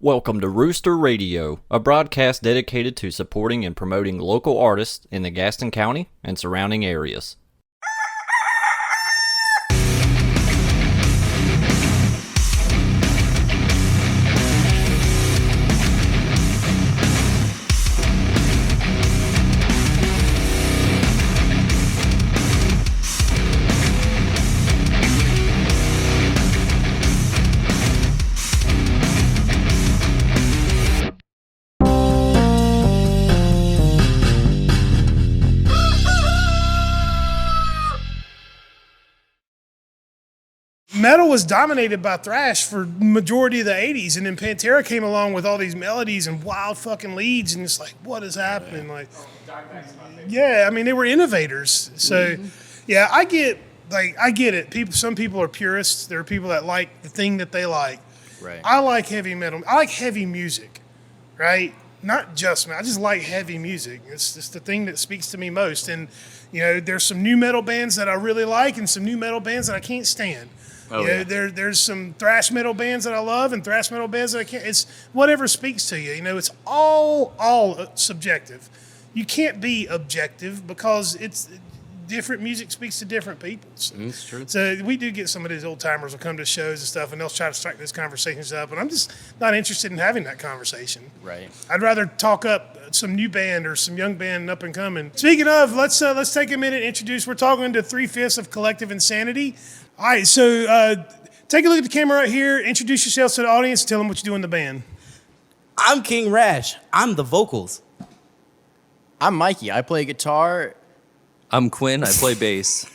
Welcome to Rooster Radio, a broadcast dedicated to supporting and promoting local artists in the Gaston County and surrounding areas. Metal was dominated by thrash for majority of the 80s, and then Pantera came along with all these melodies and wild fucking leads, and it's like, what is happening? Like, yeah, I mean, they were innovators. So, yeah, I get it. Some people are purists. There are people that like the thing that they like. Right. I like heavy metal. I like heavy music, right? Not just metal. I just like heavy music. It's just the thing that speaks to me most. And, you know, there's some new metal bands that I really like and some new metal bands that I can't stand. There's some thrash metal bands that I love and thrash metal bands that I can't. It's whatever speaks to you. You know, it's all subjective. You can't be objective because it's different music speaks to different people. So, It's true. So we do get some of these old timers will come to shows and stuff, and they'll try to strike those conversations up, and I'm just not interested in having that conversation. Right. I'd rather talk up some new band or some young band up and coming. Speaking of, let's take a minute and introduce. We're talking to 3/5 of Collective Insanity. All right, so take a look at the camera right here. Introduce yourselves to the audience. Tell them what you do in the band. I'm King Rash. I'm the vocals. I'm Mikey. I play guitar. I'm Quinn. I play bass.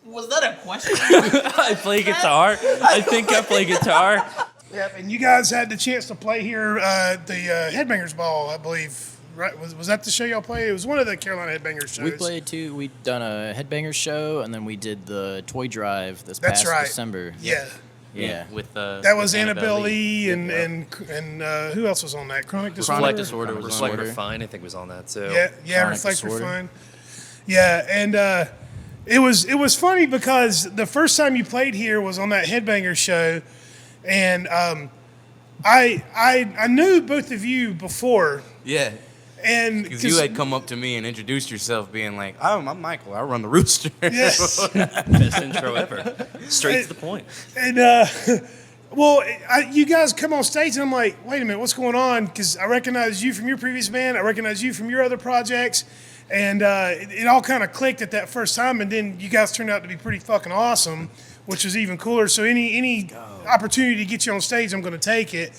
Was that a question? I play guitar. I think I play guitar. Yep, and you guys had the chance to play here at the Headbangers Ball, I believe. Right? Was that the show y'all played? It was one of the Carolina Headbangers shows. We played too. We'd done a Headbangers show, and then we did the toy drive this That's past right. December. Yeah. Yeah. With That was with Annabelle Lee and Yep. who else was on that? Chronic Disorder? Chronic Disorder was on Reflector there. Fine, I think, was on that too. Yeah, Chronic Reflector Disorder. Fine. Yeah, and it was funny because the first time you played here was on that Headbangers show, and I knew both of you before, Yeah. and Because you had come up to me and introduced yourself being like, oh, I'm Michael. I run the Rooster. yes. Best intro ever. Straight to the point. And well, you guys come on stage, and I'm like, wait a minute, what's going on? Because I recognize you from your previous band, I recognize you from your other projects, and it all kind of clicked at that first time. And then you guys turned out to be pretty fucking awesome, which was even cooler. So any opportunity to get you on stage, I'm going to take it.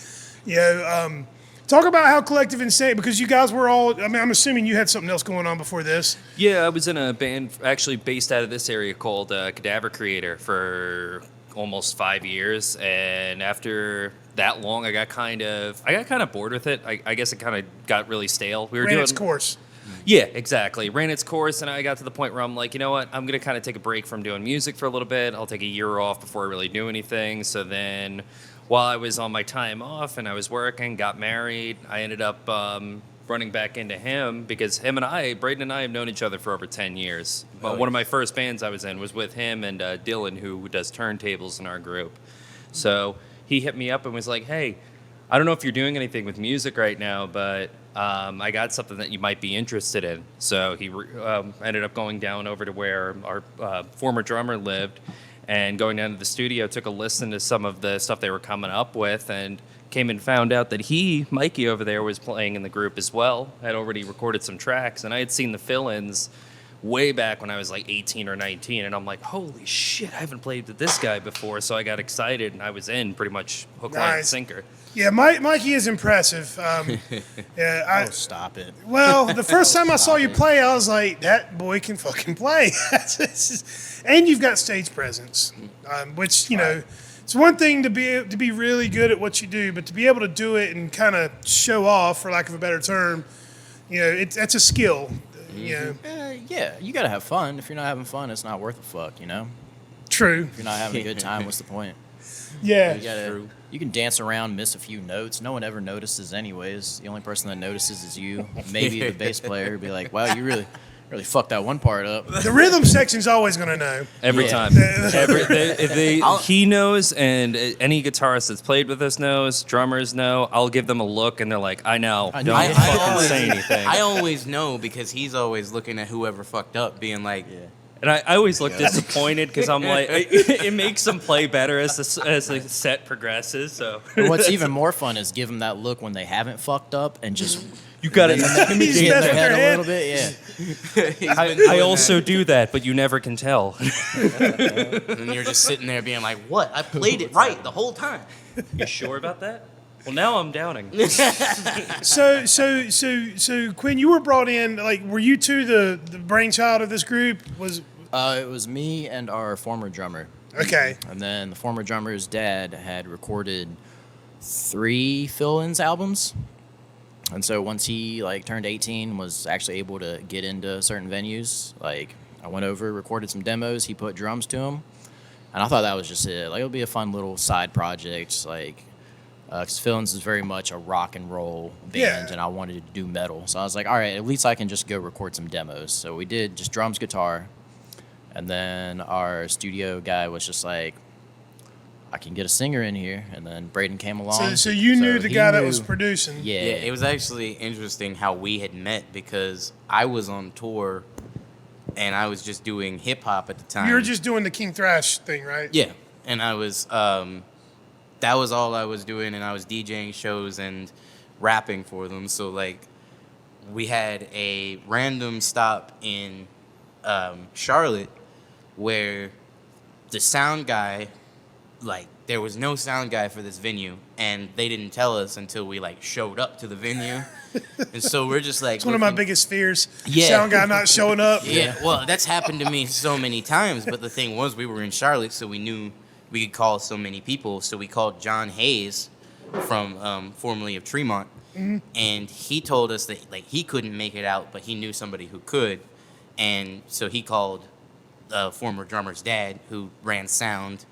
You know, talk about how Collective Insanity, because you guys were all. I mean, I'm assuming you had something else going on before this. Yeah, I was in a band actually based out of this area called Cadaver Creator for almost 5 years, and after that long, I got kind of bored with it. I guess it kind of got really stale. We were Ran doing its course. Yeah, exactly. Ran its course, and I got to the point where I'm like, you know what? I'm going to kind of take a break from doing music for a little bit. I'll take a year off before I really do anything. So then while I was on my time off and I was working, got married, I ended up running back into him because Braden and I have known each other for over 10 years. But one of my first bands I was in was with him and Dylan, who does turntables in our group. So he hit me up and was like, hey, I don't know if you're doing anything with music right now, but I got something that you might be interested in. So he ended up going down over to where our former drummer lived and going down to the studio, took a listen to some of the stuff they were coming up with, and came and found out that Mikey over there, was playing in the group as well, had already recorded some tracks, and I had seen the fill-ins way back when I was like 18 or 19, and I'm like, holy shit, I haven't played with this guy before, so I got excited, and I was in pretty much hook, line, and Nice. sinker. Yeah, Mikey is impressive. Yeah, Oh, stop it. well, the first time I saw you play, I was like, that boy can fucking play. And you've got stage presence, which, you know, it's one thing to be really good at what you do, but to be able to do it and kind of show off, for lack of a better term, you know, that's a skill. You know, Yeah, you got to have fun. If you're not having fun, it's not worth a fuck, you know? true. If you're not having a good time, what's the point? Yeah, You can dance around, miss a few notes. No one ever notices anyways. The only person that notices is you. Maybe the bass player be like, wow, you Really fucked that one part up. The rhythm section's always going to know. Every Yeah. time. He knows, and any guitarist that's played with us knows, drummers know. I'll give them a look, and they're like, I know. I Don't know. fucking say anything. I always know because he's always looking at whoever fucked up, being like, And I always look disappointed because I'm like, it makes them play better as the set progresses. So And what's even more fun is give them that look when they haven't fucked up and just you got to He's dig in messing their with head their a little bit. Yeah. I also do that, but you never can tell. and you're just sitting there being like, what? I played it right the whole time. You sure about that? Well, now I'm doubting. So Quinn, you were brought in. Like, were you two the brainchild of this group? Was It was me and our former drummer. okay. And then the former drummer's dad had recorded 3 fill-ins albums. And so once he turned 18, was actually able to get into certain venues. Like, I went over, recorded some demos. He put drums to them, and I thought that was just it. Like, it'll be a fun little side project. Because Fill-ins is very much a rock and roll band, Yeah. and I wanted to do metal. So I was like, all right, at least I can just go record some demos. So we did just drums, guitar, and then our studio guy was just like, I can get a singer in here. And then Braden came along. So you knew the he guy that knew- was producing. Yeah. Yeah, it was actually interesting how we had met because I was on tour and I was just doing hip hop at the time. You were just doing the King Thrash thing, right? Yeah, and I was that was all I was doing, and I was DJing shows and rapping for them. So we had a random stop in Charlotte where the sound guy, there was no sound guy for this venue, and they didn't tell us until we showed up to the venue. And so we're just It's one of my looking- biggest fears. Yeah. Sound guy not showing up. Yeah, well, that's happened to me so many times. But the thing was, we were in Charlotte, so we knew we could call so many people. So we called John Hayes from formerly of Tremont, and he told us that he couldn't make it out, but he knew somebody who could, and so he called the former drummer's dad, who ran sound.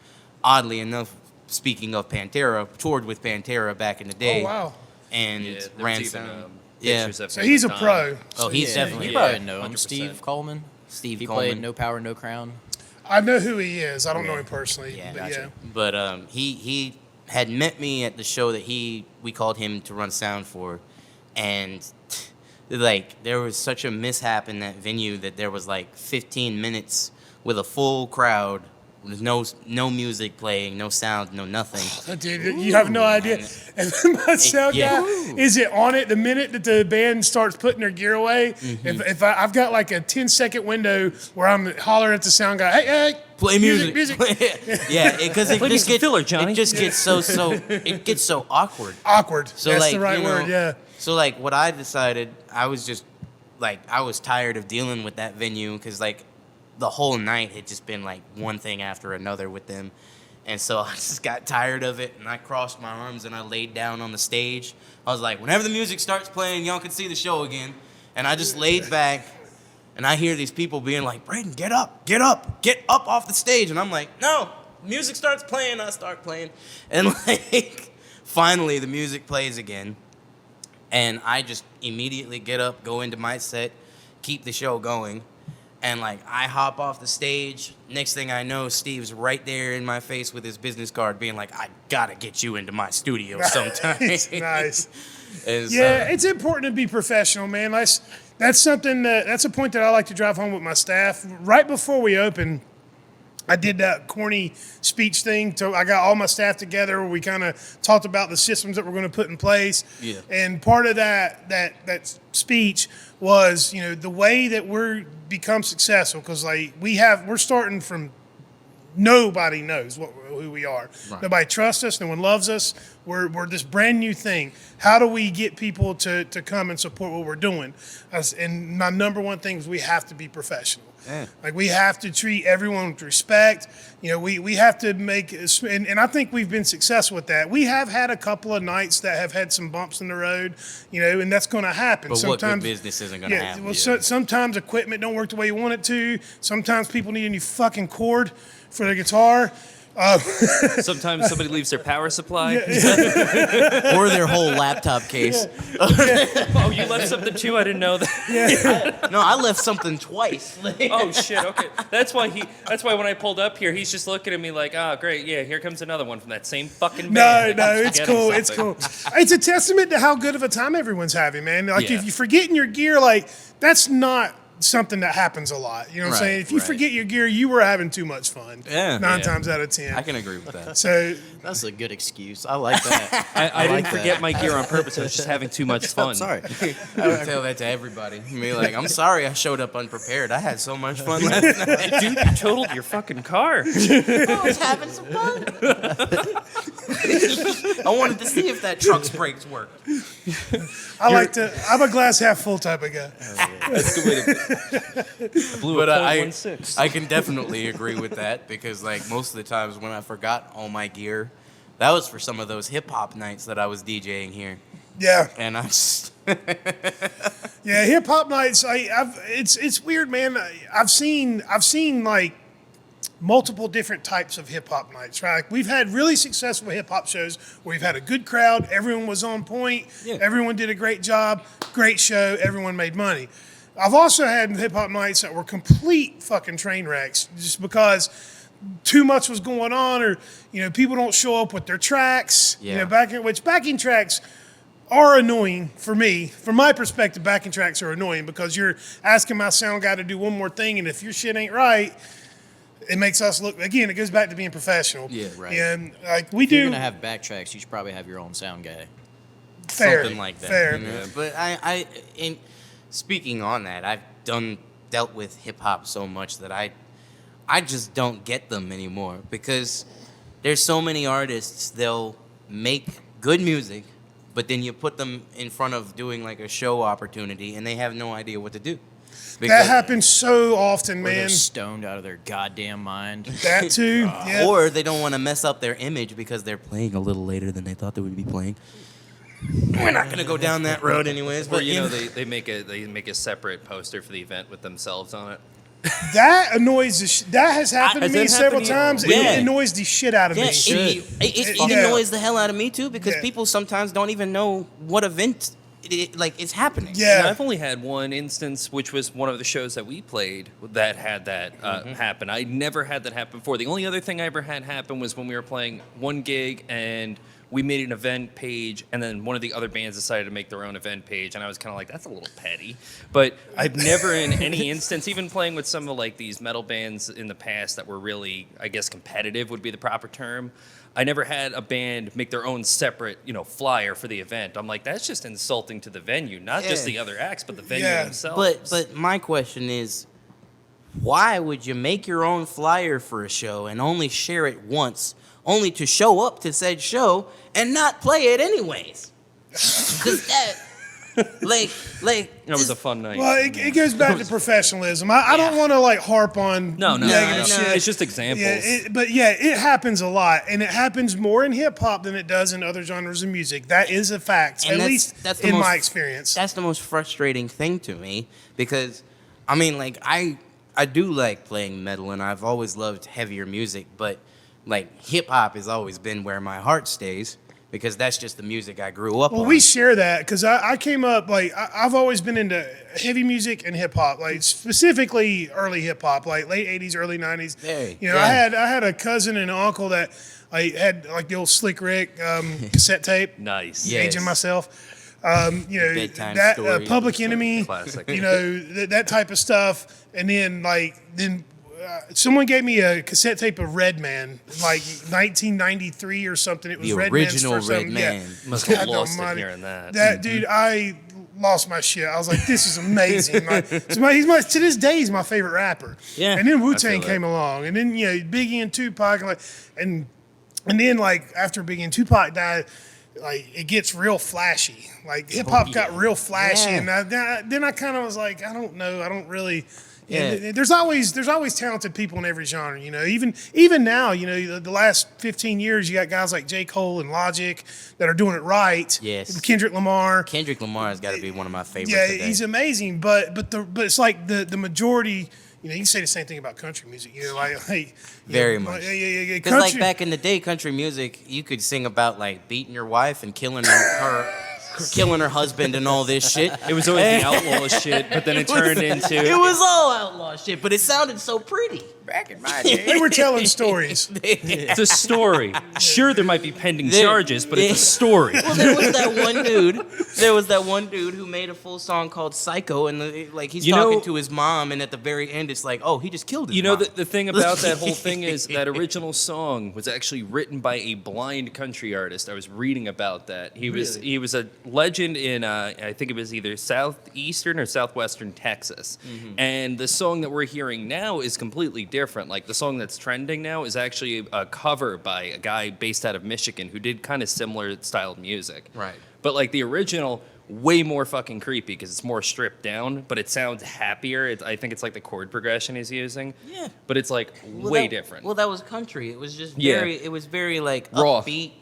Oddly enough, speaking of Pantera, toured with Pantera back in the day. Oh wow. And Yeah, there was ran even, sound. pictures of So him he's a with pro. Don. Oh, he's definitely You Yeah, probably know him. 100%. Steve Coleman. Steve He Coleman. played No Power, No Crown. I know who he is. I don't know him personally. Yeah, but gotcha. But he had met me at the show that we called him to run sound for, and there was such a mishap in that venue that there was 15 minutes with a full crowd, with no music playing, no sound, no nothing. Dude, you have no idea. And then my sound Yeah. guy, is it on it the minute that the band starts putting their gear away? Mm-hmm. If I've got a 10-second window where I'm hollering at the sound guy, hey, Play music. Yeah, because it Play me just some gets filler, Johnny. it just gets so it gets so awkward. awkward. So That's the right word, yeah. So what I decided, I was just I was tired of dealing with that venue because the whole night had just been one thing after another with them, and so I just got tired of it, and I crossed my arms and I laid down on the stage. I was like, whenever the music starts playing, y'all can see the show again, and I just laid back. And I hear these people being like, Braden, get up off the stage. And I'm like, no, music starts playing, I start playing. And finally the music plays again. And I just immediately get up, go into my set, keep the show going. And I hop off the stage. Next thing I know, Steve's right there in my face with his business card being like, I gotta get you into my studio sometime. Nice. And so- Yeah, it's important to be professional, man. That's something that's a point that I like to drive home with my staff. Right before we open, I did that corny speech thing. So I got all my staff together where we kind of talked about the systems that we're going to put in place. Yeah. And part of that speech was, the way that we're become successful, because we're starting from nobody knows who we are. Right. Nobody trusts us. No one loves us. We're this brand new thing. How do we get people to come and support what we're doing? And my number one thing is we have to be professional. Yeah. We have to treat everyone with respect. We have to make, and I think we've been successful with that. We have had a couple of nights that have had some bumps in the road, and that's going to happen. But what good business isn't going to happen? Well, sometimes equipment don't work the way you want it to. Sometimes people need a new fucking cord for their guitar. Sometimes somebody leaves their power supply. Or their whole laptop case. Oh, you left something too? I didn't know that. No, I left something twice. Oh shit. Okay. That's why when I pulled up here, he's just looking at me like, oh great, yeah, here comes another one from that same fucking band. No, it's cool. It's cool. It's a testament to how good of a time everyone's having, man. Like, Yeah. if you forget your gear, like, that's not something that happens a lot. You know what I'm Right, saying? If you right. forget your gear, you were having too much fun. Yeah. Nine Yeah. times out of 10. I can agree with that. So, That's a good excuse. I like that. I didn't like forget that. my gear on purpose. I was just having too much fun. I'm sorry. I would tell that to everybody. Be like, I'm sorry I showed up unprepared. I had so much fun last night. Dude, you totaled your fucking car. I was having some fun. I wanted to see if that truck's brakes worked. I'm a glass half full type of guy. That's a good way to. I blew But a I .16. I can definitely agree with that because like most of the times when I forgot all my gear, that was for some of those hip hop nights that I was DJing here, Yeah. and I just Yeah, hip hop nights. It's weird, man. I've seen like multiple different types of hip hop nights. Right, like, we've had really successful hip hop shows where we've had a good crowd, everyone was on point, everyone did a great job, great show, everyone made money. I've also had hip hop nights that were complete fucking train wrecks, just because too much was going on, or people don't show up with their tracks. Yeah. Backing tracks are annoying for me. From my perspective, backing tracks are annoying because you're asking my sound guy to do one more thing, and if your shit ain't right, it makes us look, again, it goes back to being professional. Yeah, right. And like we If you're do, gonna have backtracks, you should probably have your own sound guy. fair, something like that. Fair. But I in speaking on that, I've dealt with hip hop so much that I just don't get them anymore because there's so many artists, they'll make good music, but then you put them in front of doing like a show opportunity and they have no idea what to do. That happens so often, Or they're man. stoned out of their goddamn mind. That too. Yeah. Or they don't want to mess up their image because they're playing a little later than they thought they would be playing. We're not gonna go down that road anyways. Or But they make a separate poster for the event with themselves on it. That annoys that has happened Has to me that several happened to you? times. Yeah. It annoys the shit out of yeah, me. it Yeah. annoys the hell out of me too because Yeah. people sometimes don't even know what event is happening. Yeah. And I've only had one instance, which was one of the shows that we played that had that happen. I never had that happen before. The only other thing I ever had happen was when we were playing one gig and we made an event page, and then one of the other bands decided to make their own event page, and I was kind of like, that's a little petty. But I've never in any instance, even playing with some of like these metal bands in the past that were really, I guess, competitive would be the proper term, I never had a band make their own separate, flyer for the event. I'm like, that's just insulting to the venue, not just Yeah. the other acts, but the venue Yeah. themselves. But my question is, why would you make your own flyer for a show and only share it once, only to show up to said show and not play it anyways? Because that, like, It was a fun night. Well, it goes back to professionalism. I don't want to like harp on No, negative no. shit. It's just examples. Yeah, it happens a lot, and it happens more in hip hop than it does in other genres of music. That is a fact, And at that's- least that's the in most- my experience. that's the most frustrating thing to me because, I mean, like, I do like playing metal and I've always loved heavier music, but like hip hop has always been where my heart stays because that's just the music I grew up Well, on. we share that because I came up like I've always been into heavy music and hip hop, like specifically early hip hop, like late '80s, early '90s. Hey, You know, yeah. I had a cousin and an uncle that I had like the old Slick Rick cassette tape. Nice. Yeah. Aging Yes. myself. Bedtime That Story. Public Enemy, Classic. that type of stuff, and then someone gave me a cassette tape of Redman, like 1993 or something. It was The Redman's original first album. Redman. Yeah. Must have God lost it almighty. hearing that. That dude, I lost my shit. I was like, this is amazing. To this day, he's my favorite rapper. Yeah, And then Wu I Tang feel that. came along, and then Biggie and Tupac, and then after Biggie and Tupac died, like it gets real flashy. Like hip hop got real flashy, Yeah. and then I kind of was like, I don't know, I don't really. Yeah. Yeah. There's always talented people in every genre, Even now, the last 15 years, you got guys like J. Cole and Logic that are doing it right. Yes. Kendrick Lamar. Kendrick Lamar has got to be one of my favorites. Yeah, today. he's amazing, but it's like the majority, you can say the same thing about country music. Very much. Yeah. Because like back in the day, country music, you could sing about like beating your wife and killing killing her husband and all this shit. It was always the outlaw shit, but then it turned into... It was all outlaw shit, but it sounded so pretty back in my day. They were telling stories. It's a story. Sure, there might be pending charges, but it's a story. Well, there was that one dude who made a full song called Psycho, and he's talking to his mom, and at the very end, it's like, oh, he just killed his mom. The thing about that whole thing is that original song was actually written by a blind country artist. I was reading about that. He was a legend in I think it was either southeastern or southwestern Texas, and the song that we're hearing now is completely different. Like the song that's trending now is actually a cover by a guy based out of Michigan who did kind of similar styled music. Right. But like the original, way more fucking creepy because it's more stripped down, but it sounds happier. I think it's like the chord progression he's using. Yeah. But it's like way different. Well, that was country. It was just it was very like raw. Upbeat.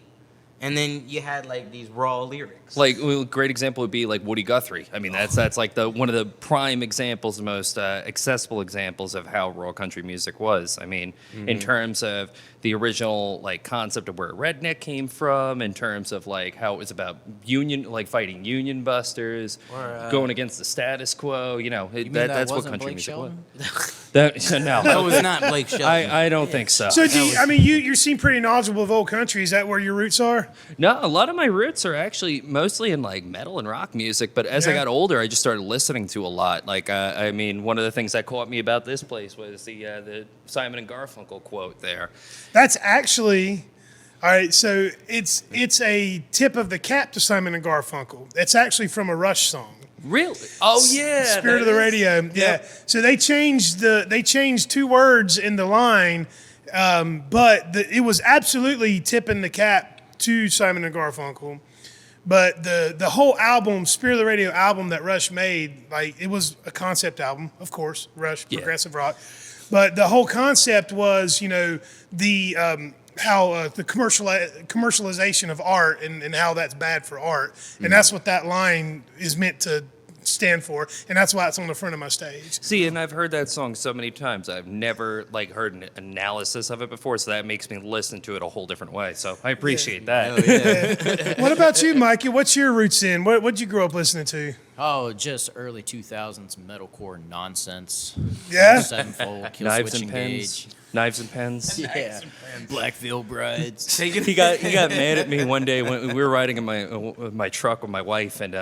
And then you had like these raw lyrics. Like a great example would be like Woody Guthrie. I mean, that's like one of the prime examples, the most accessible examples of how raw country music was. I mean, in terms of the original like concept of where redneck came from, in terms of like how it was about fighting union busters, Or, going against the status quo. That's what country music was. That was not Blake Shelton. I don't think so. So you seem pretty knowledgeable of old country. Is that where your roots are? No, a lot of my roots are actually mostly in like metal and rock music. But as I got older, I just started listening to a lot. Like, I mean, one of the things that caught me about this place was the Simon and Garfunkel quote there. That's actually, all right. So it's a tip of the cap to Simon and Garfunkel. It's actually from a Rush song. Really? Oh yeah, Spirit of the Radio. Yeah. So they changed two words in the line, but it was absolutely tipping the cap to Simon and Garfunkel. But the whole album, Spirit of the Radio album that Rush made, like it was a concept album, of course, Rush, progressive rock. But the whole concept was, the commercialization of art and how that's bad for art. And that's what that line is meant to stand for, and that's why it's on the front of my stage. See, and I've heard that song so many times. I've never heard an analysis of it before, so that makes me listen to it a whole different way. So I appreciate that. What about you, Mikey? What's your roots in? What'd you grow up listening to? Oh, just early 2000s metalcore nonsense. Yeah? Sevenfold, Kill Knives Switch and Engage. pens. Knives and pens. Yeah. Black Veil Brides. He got mad at me one day when we were riding in my truck with my wife, and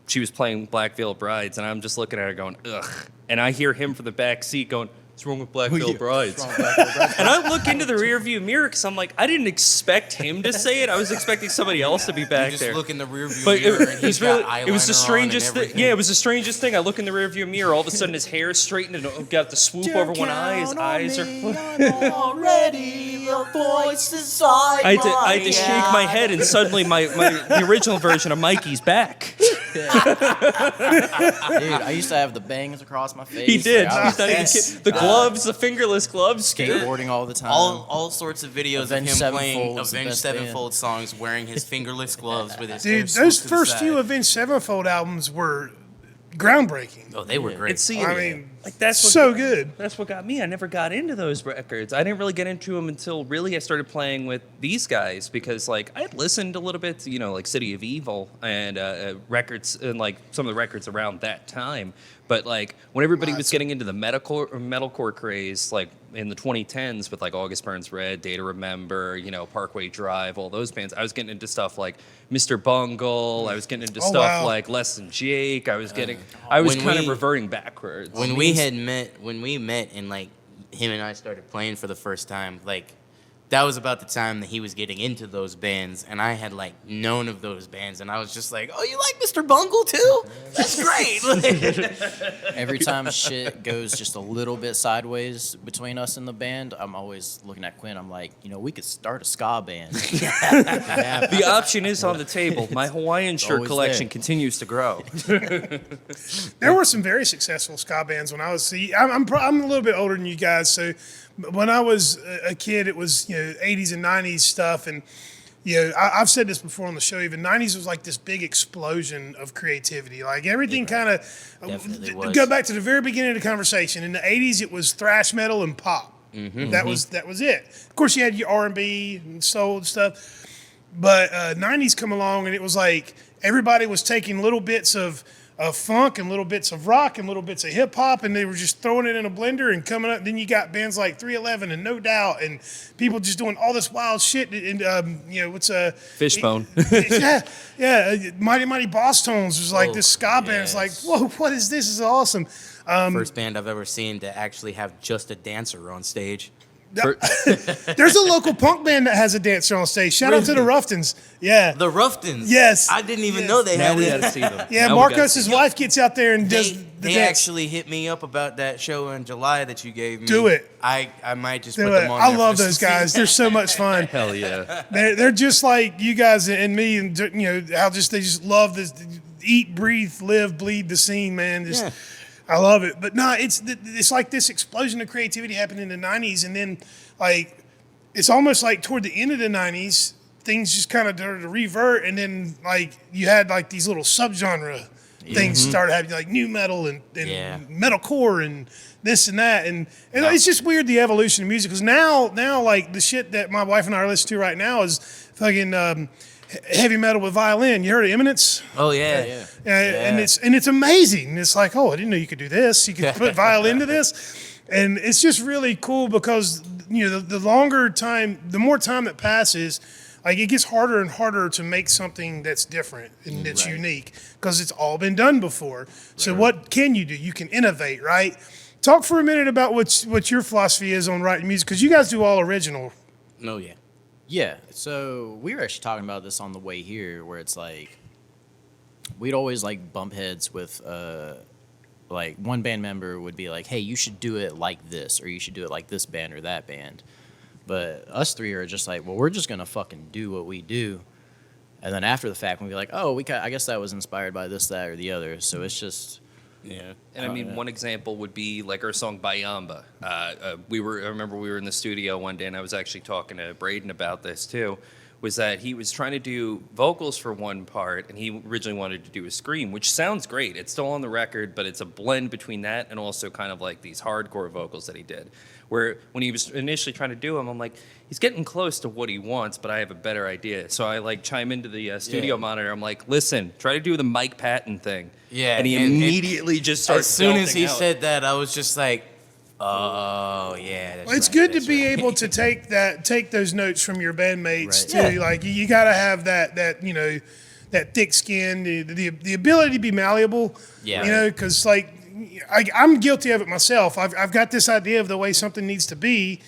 she was playing Black Veil Brides, and I'm just looking at her going, ugh. And I hear him from the back seat going, what's wrong with Black Veil Brides? And I look into the rearview mirror because I'm like, I didn't expect him to say it. I was expecting somebody else to be back there. Just look in the rearview But mirror and he's got eyeliner it was the strangest on and thing. everything. Yeah, it was the strangest thing. I look in the rearview mirror, all of a sudden his hair is straightened and got the swoop over one eye. His eyes are. Already a voice inside I had to shake my head, and suddenly the original version of Mikey's back. Dude, I used to have the bangs across my face. He did. Like, I was He's not even kidding. The gloves, the fingerless gloves. skateboarding all the time. All sorts of videos Avenged of him playing Sevenfold was the Avenged best band. Sevenfold songs, wearing his fingerless gloves with his hair Dude, swooped those to the first side. few Avenged Sevenfold albums were groundbreaking. Oh, they were great. I mean, that's what so good. That's what got me. I never got into those records. I didn't really get into them until really I started playing with these guys because I had listened a little bit to, like City of Evil and records and some of the records around that time. But when everybody was getting into the metalcore craze, in the 2010s with August Burns Red, Day to Remember, Parkway Drive, all those bands, I was getting into stuff like Mr. Bungle. I was getting into stuff like Less Than Jake. I was kind of reverting backwards. When we met and him and I started playing for the first time, that was about the time that he was getting into those bands, and I had known of those bands, and I was just like, oh, you like Mr. Bungle too? That's great. Every time shit goes just a little bit sideways between us and the band, I'm always looking at Quinn. I'm like, we could start a ska band. The option is on the table. My Hawaiian shirt always collection there. continues to grow. There were some very successful ska bands when I was. I'm a little bit older than you guys, so when I was a kid, it was 80s and 90s stuff, and I've said this before on the show. Even '90s was like this big explosion of creativity. Like everything kind of Definitely was. go back to the very beginning of the conversation. In the '80s, it was thrash metal and pop. That was it. Of course, you had your R&B and soul and stuff. But '90s come along, and it was like everybody was taking little bits of funk and little bits of rock and little bits of hip hop, and they were just throwing it in a blender and coming up. Then you got bands like 311 and No Doubt, and people just doing all this wild shit. And what's a Fishbone. Mighty Mighty Boss Tones was like this ska band. It's like, whoa, what is this? This is awesome. First band I've ever seen to actually have just a dancer on stage. There's a local punk band that has a dancer on stage. Shout out to the Ruftons. Yeah. The Ruftons. Yes. I didn't even know they Now had we it. got to see them. Yeah, Now we gotta Marcos, see his them. wife, gets out there and does the They dance. actually hit me up about that show in July that you gave me. Do it. I might just Do put it. them on I there love for those some guys. They're so much fun. Hell yeah. They're just like you guys and me, and how they just love this, eat, breathe, live, bleed the scene, man. Just, Yeah. I love it. But no, it's like this explosion of creativity happened in the '90s, and then like it's almost like toward the end of the '90s, things just kind of started to revert, and then like you had like these little subgenre things started happening, like new metal and metalcore and this and that, and it's just weird the evolution of music. Because now like the shit that my wife and I are listening to right now is fucking heavy metal with violin. You heard of Eminence? Oh yeah. And it's amazing. It's like, oh, I didn't know you could do this. You could put violin to this, and it's just really cool because the more time that passes, like it gets harder and harder to make something that's different and that's unique because it's all been done before. So what can you do? You can innovate, right? Talk for a minute about what your philosophy is on writing music, because you guys do all original. No, yeah. Yeah, so we were actually talking about this on the way here, where it's like we'd always like bump heads with like one band member would be like, hey, you should do it like this, or you should do it like this band or that band. But us three are just like, well, we're just gonna fucking do what we do, and then after the fact we'll be like, oh, I guess that was inspired by this, that, or the other. So it's just And I mean, one example would be like our song Bayamba. I remember we were in the studio one day, and I was actually talking to Braden about this too. Was that he was trying to do vocals for one part, and he originally wanted to do a scream, which sounds great. It's still on the record, but it's a blend between that and also kind of like these hardcore vocals that he did. Where when he was initially trying to do them, I'm like, he's getting close to what he wants, but I have a better idea. So I like chime into the studio monitor. I'm like, listen, try to do the Mike Patton thing. Yeah, and he and immediately just starts. As soon as belting he out. said that, I was just like, oh yeah. That's Well, it's right, good to that's be right. able to take those notes from your bandmates Right. too. Like you got to have that thick skin, the ability to be malleable. Yeah. Because like I'm guilty of it myself. I've got this idea of the way something needs to be,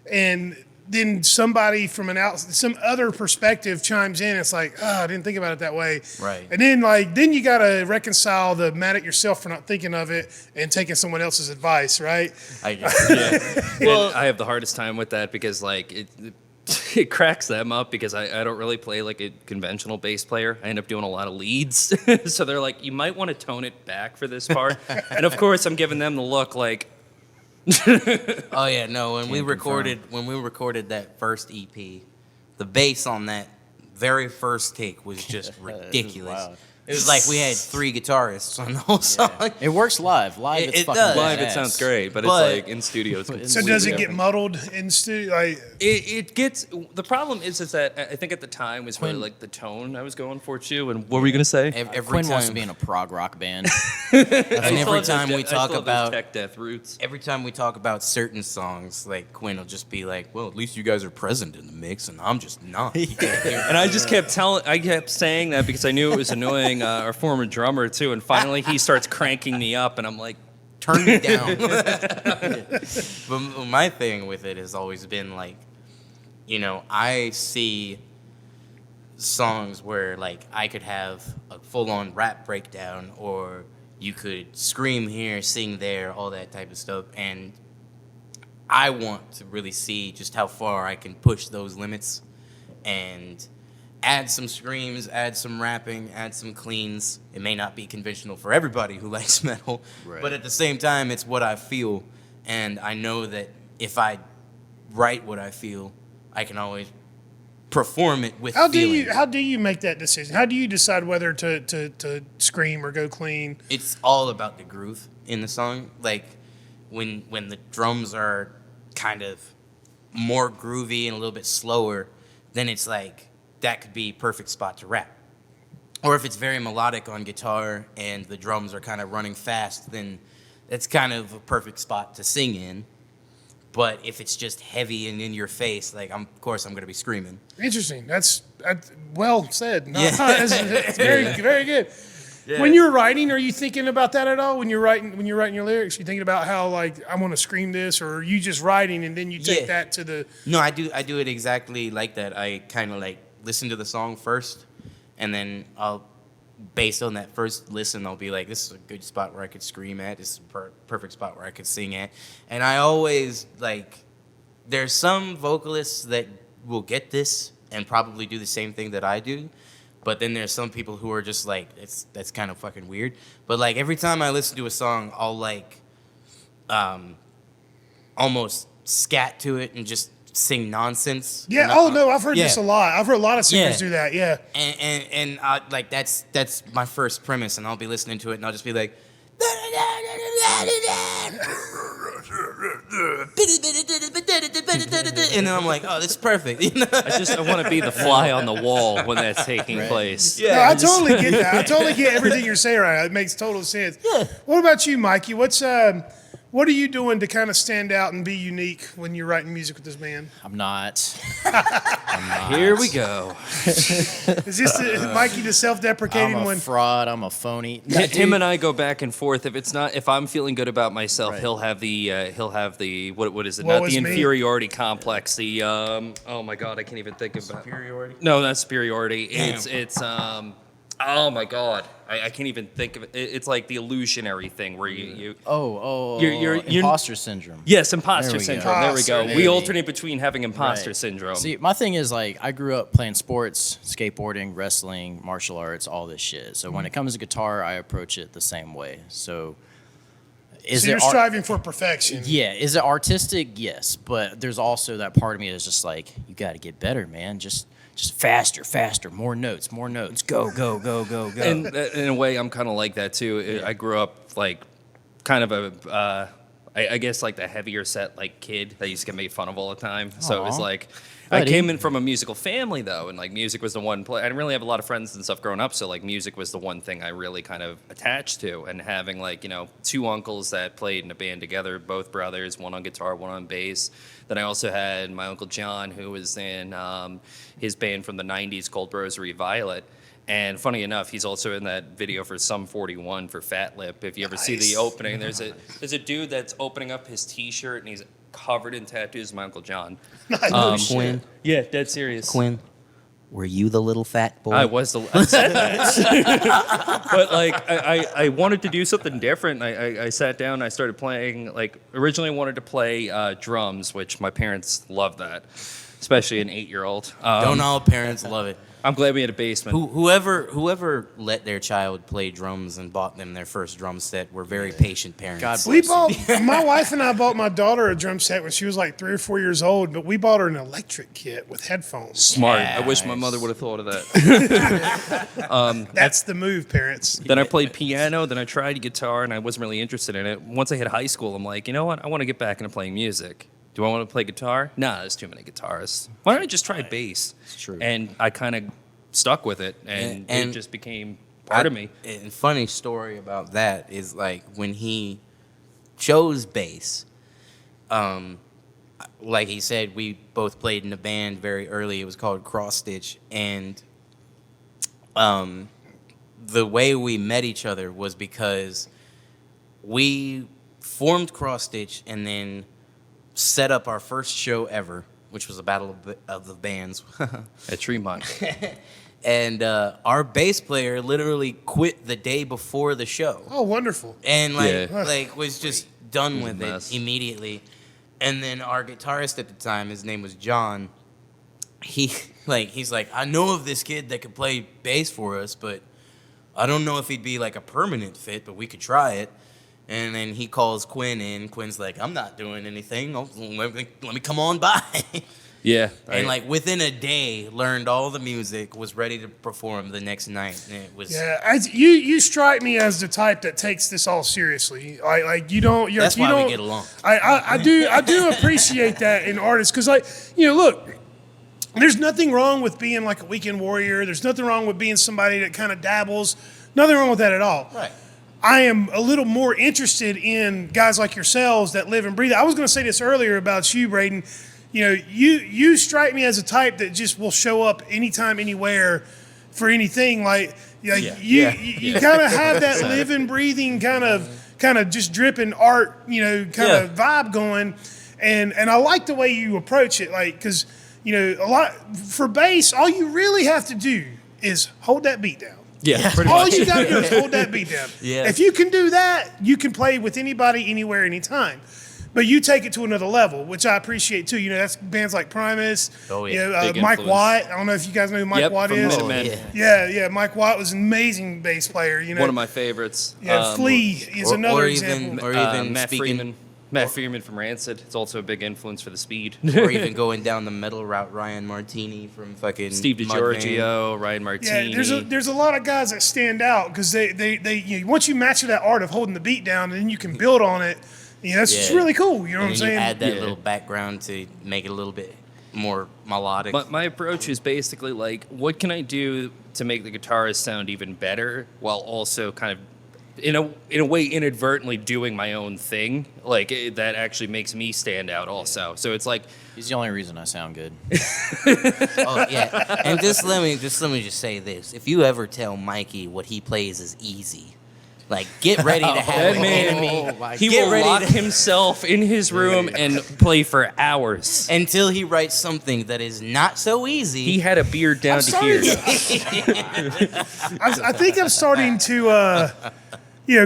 and then somebody from some other perspective chimes in. It's like, oh, I didn't think about it that way. Right. And then you got to reconcile the mad at yourself for not thinking of it and taking someone else's advice, right? I guess. Well, I have the hardest time with that because like it cracks them up because I don't really play like a conventional bass player. I end up doing a lot of leads. So they're like, you might want to tone it back for this part. And of course I'm giving them the look like, Oh yeah, no. When we recorded that first EP, the bass on that very first take was just ridiculous. wild. It was like we had 3 guitarists on the whole song. it works live. Live, it's It fucking does. live it badass. sounds great, but But- it's like in studio it's So completely does it get different. muddled in studio? Like, It gets the problem is that I think at the time was really like the tone I was going for too. And what were you gonna say? Every Quinn time, wants to be in a prog rock band. and every time we talk about tech death roots. every time we talk about certain songs, like Quinn will just be like, "Well, at least you guys are present in the mix, and I'm just not." You can't hear And I just kept saying that because I knew it was annoying our former drummer too. And finally he starts cranking me up, and I'm like, turn me down. But my thing with it has always been like, I see songs where like I could have a full-on rap breakdown, or you could scream here, sing there, all that type of stuff, and I want to really see just how far I can push those limits and add some screams, add some rapping, add some cleans. It may not be conventional for everybody who likes metal, but at the same time, it's what I feel. And I know that if I write what I feel, I can always perform it with How feeling. do you make that decision? How do you decide whether to scream or go clean? It's all about the groove in the song. Like when the drums are kind of more groovy and a little bit slower, then it's like that could be perfect spot to rap. Or if it's very melodic on guitar and the drums are kind of running fast, then that's kind of a perfect spot to sing in. But if it's just heavy and in your face, like of course I'm gonna be screaming. Interesting. That's well said. No, Yeah. it's very good. Yeah. When you're writing, are you thinking about that at all? When you're writing your lyrics, you thinking about how like I want to scream this, or are you just writing and then you take Yeah. that to the? No, I do it exactly like that. I kind of like listen to the song first, and then based on that first listen, I'll be like, this is a good spot where I could scream at. This is a perfect spot where I could sing at. And I always like, there's some vocalists that will get this and probably do the same thing that I do. But then there's some people who are just like, that's kind of fucking weird. But like every time I listen to a song, I'll like almost scat to it and just sing nonsense. Yeah. And Oh no, I've heard yeah. this a lot. I've heard a lot of singers Yeah. do that. Yeah. And I, like that's my first premise, and I'll be listening to it, and I'll just be like, and then I'm like, oh, this is perfect. You know? I want to be the fly on the wall when that's taking place. No, I totally get that. I totally get everything you're saying right now. It makes total sense. Yeah. What about you, Mikey? What are you doing to kind of stand out and be unique when you're writing music with this band? I'm not. Here we go. Is this Mikey the self-deprecating I'm a one? fraud. I'm a phony. Him and I go back and forth. If I'm feeling good about myself, Right. he'll have the what is it? Woe Not is the me. inferiority complex. The oh my god, I can't even think about Superiority? No, not superiority. Damn. It's oh my god, I can't even think of it. It's like the illusionary thing where you You're- imposter syndrome. yes, imposter There we go. syndrome. There we go. Imposter. We alternate between having imposter Right. syndrome. See, my thing is like I grew up playing sports, skateboarding, wrestling, martial arts, all this shit. So when it comes to guitar, I approach it the same way. So is So it you're striving for perfection. Yeah, is it artistic? Yes, but there's also that part of me that's just like, you got to get better, man. Just faster, more notes, go. And in a way, I'm kind of like that too. I grew up like kind of a, I guess like the heavier set like kid that used to get made fun of all the time. So it was Aw. like, I Buddy. came in from a musical family though, and like music was the one play. I didn't really have a lot of friends and stuff growing up, so like music was the one thing I really kind of attached to. And having like two uncles that played in a band together, both brothers, one on guitar, one on bass. Then I also had my uncle John, who was in his band from the '90s called Rosary Violet. And funny enough, he's also in that video for Sum 41 for Fat Lip. If you ever see the opening, there's a dude that's opening up his T-shirt and he's covered in tattoos. My Uncle John. Quinn, Yeah, dead serious. Quinn, were you the little fat boy? I was I said that. But like I wanted to do something different. I sat down and I started playing. Like originally I wanted to play drums, which my parents loved that, especially an 8-year-old. Don't all parents love it? I'm glad we had a basement. Whoever let their child play drums and bought them their first drum set were very patient parents. God We bless bought my wife and I bought my daughter a drum set when she was like 3 or 4 years old, but we bought her an electric kit with headphones. Smart. I wish my mother would have thought of that. That's the move, parents. Then I played piano. Then I tried guitar, and I wasn't really interested in it. Once I hit high school, I'm like, you know what? I want to get back into playing music. Do I want to play guitar? Nah, there's too many guitarists. Why don't I just try bass? It's true. And I kind of stuck with it, and And it just became part of me. And funny story about that is like when he chose bass, like he said, we both played in a band very early. It was called Cross Stitch, and the way we met each other was because we formed Cross Stitch and then set up our first show ever, which was a battle of the bands. At Tremont. And our bass player literally quit the day before the show, Oh, wonderful. and Yeah. was just done was a with mess. it immediately. And then our guitarist at the time, his name was John. He's like, I know of this kid that could play bass for us, but I don't know if he'd be like a permanent fit, but we could try it. And then he calls Quinn in. Quinn's like, I'm not doing anything. Let me come on by. Yeah. And like within a day, learned all the music, was ready to perform the next night. And it was You strike me as the type that takes this all seriously. Like you don't. that's you why don't, we get along. I do appreciate that in artists because look. There's nothing wrong with being like a weekend warrior. There's nothing wrong with being somebody that kind of dabbles. Nothing wrong with that at all. Right. I am a little more interested in guys like yourselves that live and breathe. I was going to say this earlier about you, Braden. You strike me as a type that just will show up anytime, anywhere, for anything. You kind of have that living, breathing kind of just dripping art, vibe going, and I like the way you approach it, because. A lot for bass, all you really have to do is hold that beat down. Yeah, pretty all much. you got to do is hold that beat down. Yeah. If you can do that, you can play with anybody, anywhere, anytime. But you take it to another level, which I appreciate too. That's bands like Primus. Oh, yeah. Big Mike influence. Watt. I don't know if you guys know who Mike Watt from is. Minutemen. Yeah. Mike Watt was an amazing bass player. One of my favorites. Flea is another example. Or even Matt speaking, Freeman. Matt Freeman from Rancid. It's also a big influence for the speed. or even going down the metal route, Ryan Martini from fucking Steve Mudvayne. DiGiorgio, Ryan Martini. Yeah, there's a lot of guys that stand out because they once you master that art of holding the beat down, and then you can build on it. That's just really cool. You know what I'm And then saying? you add that Yeah. little background to make it a little bit more melodic. My approach is basically like, what can I do to make the guitarist sound even better while also kind of, in a way, inadvertently doing my own thing, that actually makes me stand out also. So it's like, He's the only reason I sound good. Oh yeah, and let me just say this: if you ever tell Mikey what he plays is easy, get ready to have that an man, enemy. he Get will ready lock to- himself in his room and play for hours. until he writes something that is not so easy. He had a beard down to here. I think I'm starting to,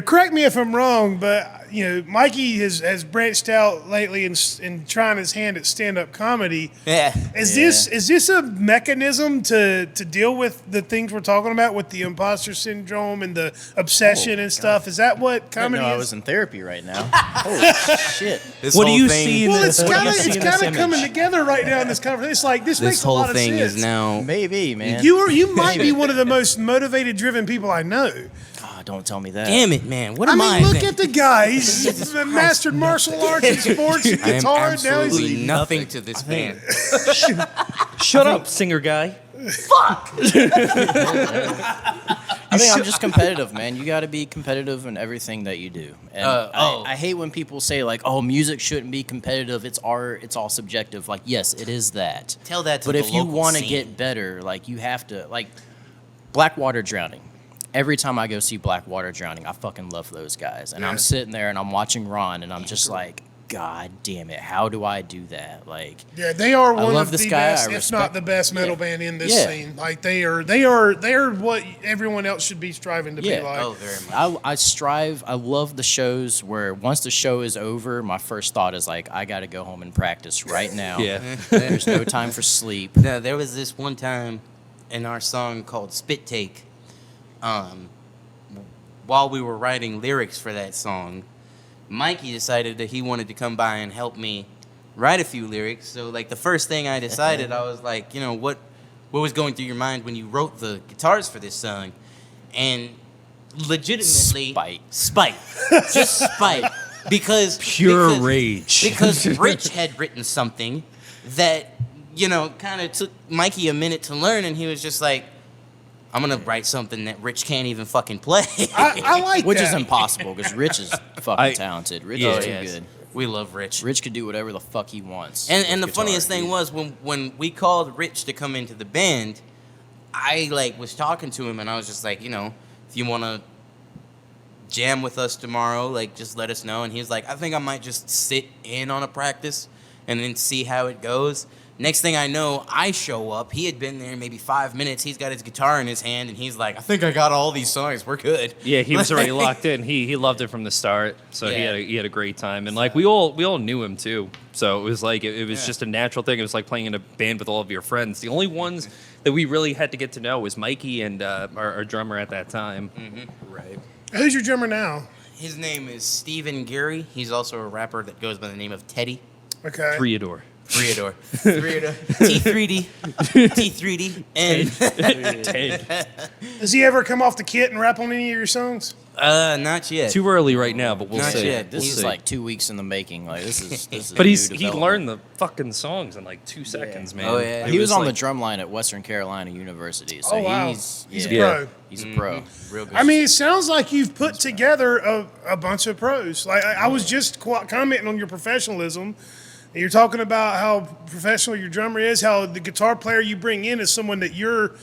correct me if I'm wrong, but Mikey has branched out lately and trying his hand at stand-up comedy. yeah. Is this a mechanism to deal with the things we're talking about with the imposter syndrome and the obsession and stuff? Is that what I comedy I is? was in therapy right now. Holy shit. This What do whole you thing- see in Well, this? it's What do kind you see in of this image? coming together right now in this conversation. It's like this makes This a whole lot of thing sense. is now. Maybe, man. You might be one of the most motivated, driven people I know. Oh, don't tell me that. Damn it, man! What I am I? mean, look then? at the guy. He's mastered martial arts and sports and I am guitar. Now absolutely he's nothing to this band. Shut up, singer guy. I think I'm just competitive, man. You got to be competitive in everything that you do. And I hate when people say oh, music shouldn't be competitive. It's art. It's all subjective. Yes, it is that. Tell that to But the if you local want to scene. get better, you have to Blackwater Drowning. Every time I go see Blackwater Drowning, I fucking love those guys. And I'm sitting there and I'm watching Ron and I'm just like, God damn it, how do I do that? Yeah, they are one love of this the guy. best, I if not respect- the best metal band in this Yeah. scene. They are what everyone else should be striving to be Yeah. like. Oh, very much. I strive. I love the shows where once the show is over, my first thought is I got to go home and practice right now. Yeah. There's no time for sleep. No, there was this one time in our song called Spit Take. While we were writing lyrics for that song, Mikey decided that he wanted to come by and help me write a few lyrics. So, the first thing I decided, I was like, what was going through your mind when you wrote the guitars for this song? And legitimately... Spite. Just spite. Because... Rage. Because Rich had written something that, kind of took Mikey a minute to learn, and he was just like, I'm going to write something that Rich can't even fucking play. I like Which that. is impossible because Rich is fucking talented. Rich is too good. We love Rich. Rich could do whatever the fuck he wants. And the with funniest guitar. thing was when we called Rich to come into the band, I was talking to him and I was just like, if you want to jam with us tomorrow, just let us know. And he was like, I think I might just sit in on a practice and then see how it goes. Next thing I know, I show up. He had been there maybe 5 minutes. He's got his guitar in his hand, and he's like, I think I got all these songs. We're good. Yeah, he was already locked in. He loved it from the start, so Yeah. he had a great time, and we all knew him too. So it was it was just a natural thing. It was like playing in a band with all of your friends. The only ones that we really had to get to know was Mikey and our drummer at that time. Right. Who's your drummer now? His name is Stephen Geary. He's also a rapper that goes by the name of Teddy. Okay. Freador. Freodor. T3D. T3D. And Ted. Does he ever come off the kit and rap on any of your songs? not yet. Too early right now, but we'll Not see. yet. This We'll is see. like 2 weeks in the making. Like this is. But new he development. learned the fucking songs in like 2 seconds, man. Oh, yeah. He was on the like- drum line at Western Carolina University. So Oh, wow. he's He's a yeah, pro. He's a pro. Real good. I mean, it sounds like you've put together a bunch of pros. Like I was just commenting on your professionalism. You're talking about how professional your drummer is, how the guitar player you bring in is someone that you're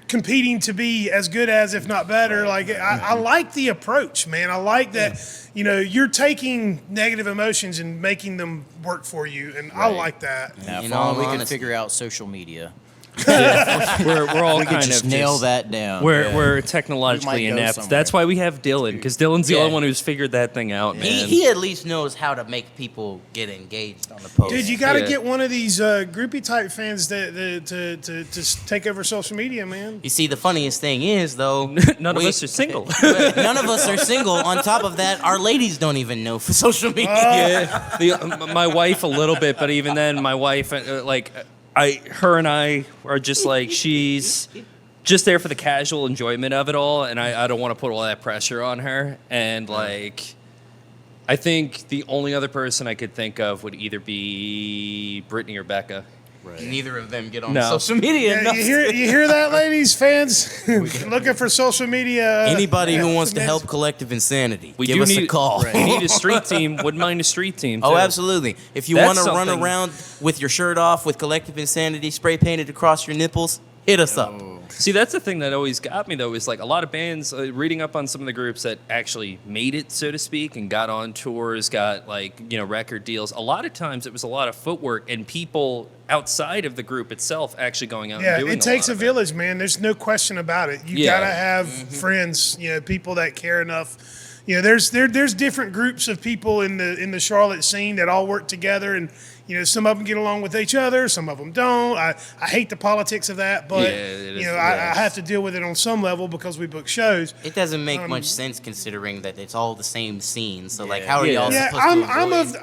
competing to be as good as, if not better. Like I like the approach, man. I like that. You're taking negative emotions and making them work for you, and I Right. like that. Now, In if all only we can honesty. figure out social media. We're all We kind could of just nail that down. We're We technologically might go inept. somewhere. That's why we have Dylan, because Dylan's the Yeah. only one who's figured that thing out, man. He at least knows how to make people get engaged on the post. Dude, you got to Yeah. get one of these groupie type fans to take over social media, man. You see, the funniest thing is, though, None of us are single. none of us are single. On top of that, our ladies don't even know for social media. My wife a little bit, but even then, my wife, her and I are just like, she's just there for the casual enjoyment of it all, and I don't want to put all that pressure on her. And I think the only other person I could think of would either be Brittany or Becca. Neither of them get on No. social media. Yeah, enough. you hear that, ladies, fans? Looking for social media. Anybody who yeah, wants to fans. help collective insanity, We give do us need a call. We need a street team. Wouldn't mind a street team. Oh, too. absolutely. If you That's want to run something- around with your shirt off with collective insanity spray painted across your nipples, hit us up. See, that's the thing that always got me, though, is like a lot of bands, reading up on some of the groups that actually made it, so to speak, and got on tours, got record deals. A lot of times it was a lot of footwork and people outside of the group itself actually going out Yeah, and doing it takes lot a of village, man. There's no question about it. You Yeah. gotta have friends, people that care enough. There's different groups of people in the Charlotte scene that all work together, and some of them get along with each other, some of them don't. I hate the politics of that, but Yeah, it is- I have to deal with it on some level because we book shows. It doesn't make much sense considering that it's all the same scene. So, how are Yeah. y'all Yeah, supposed to avoid?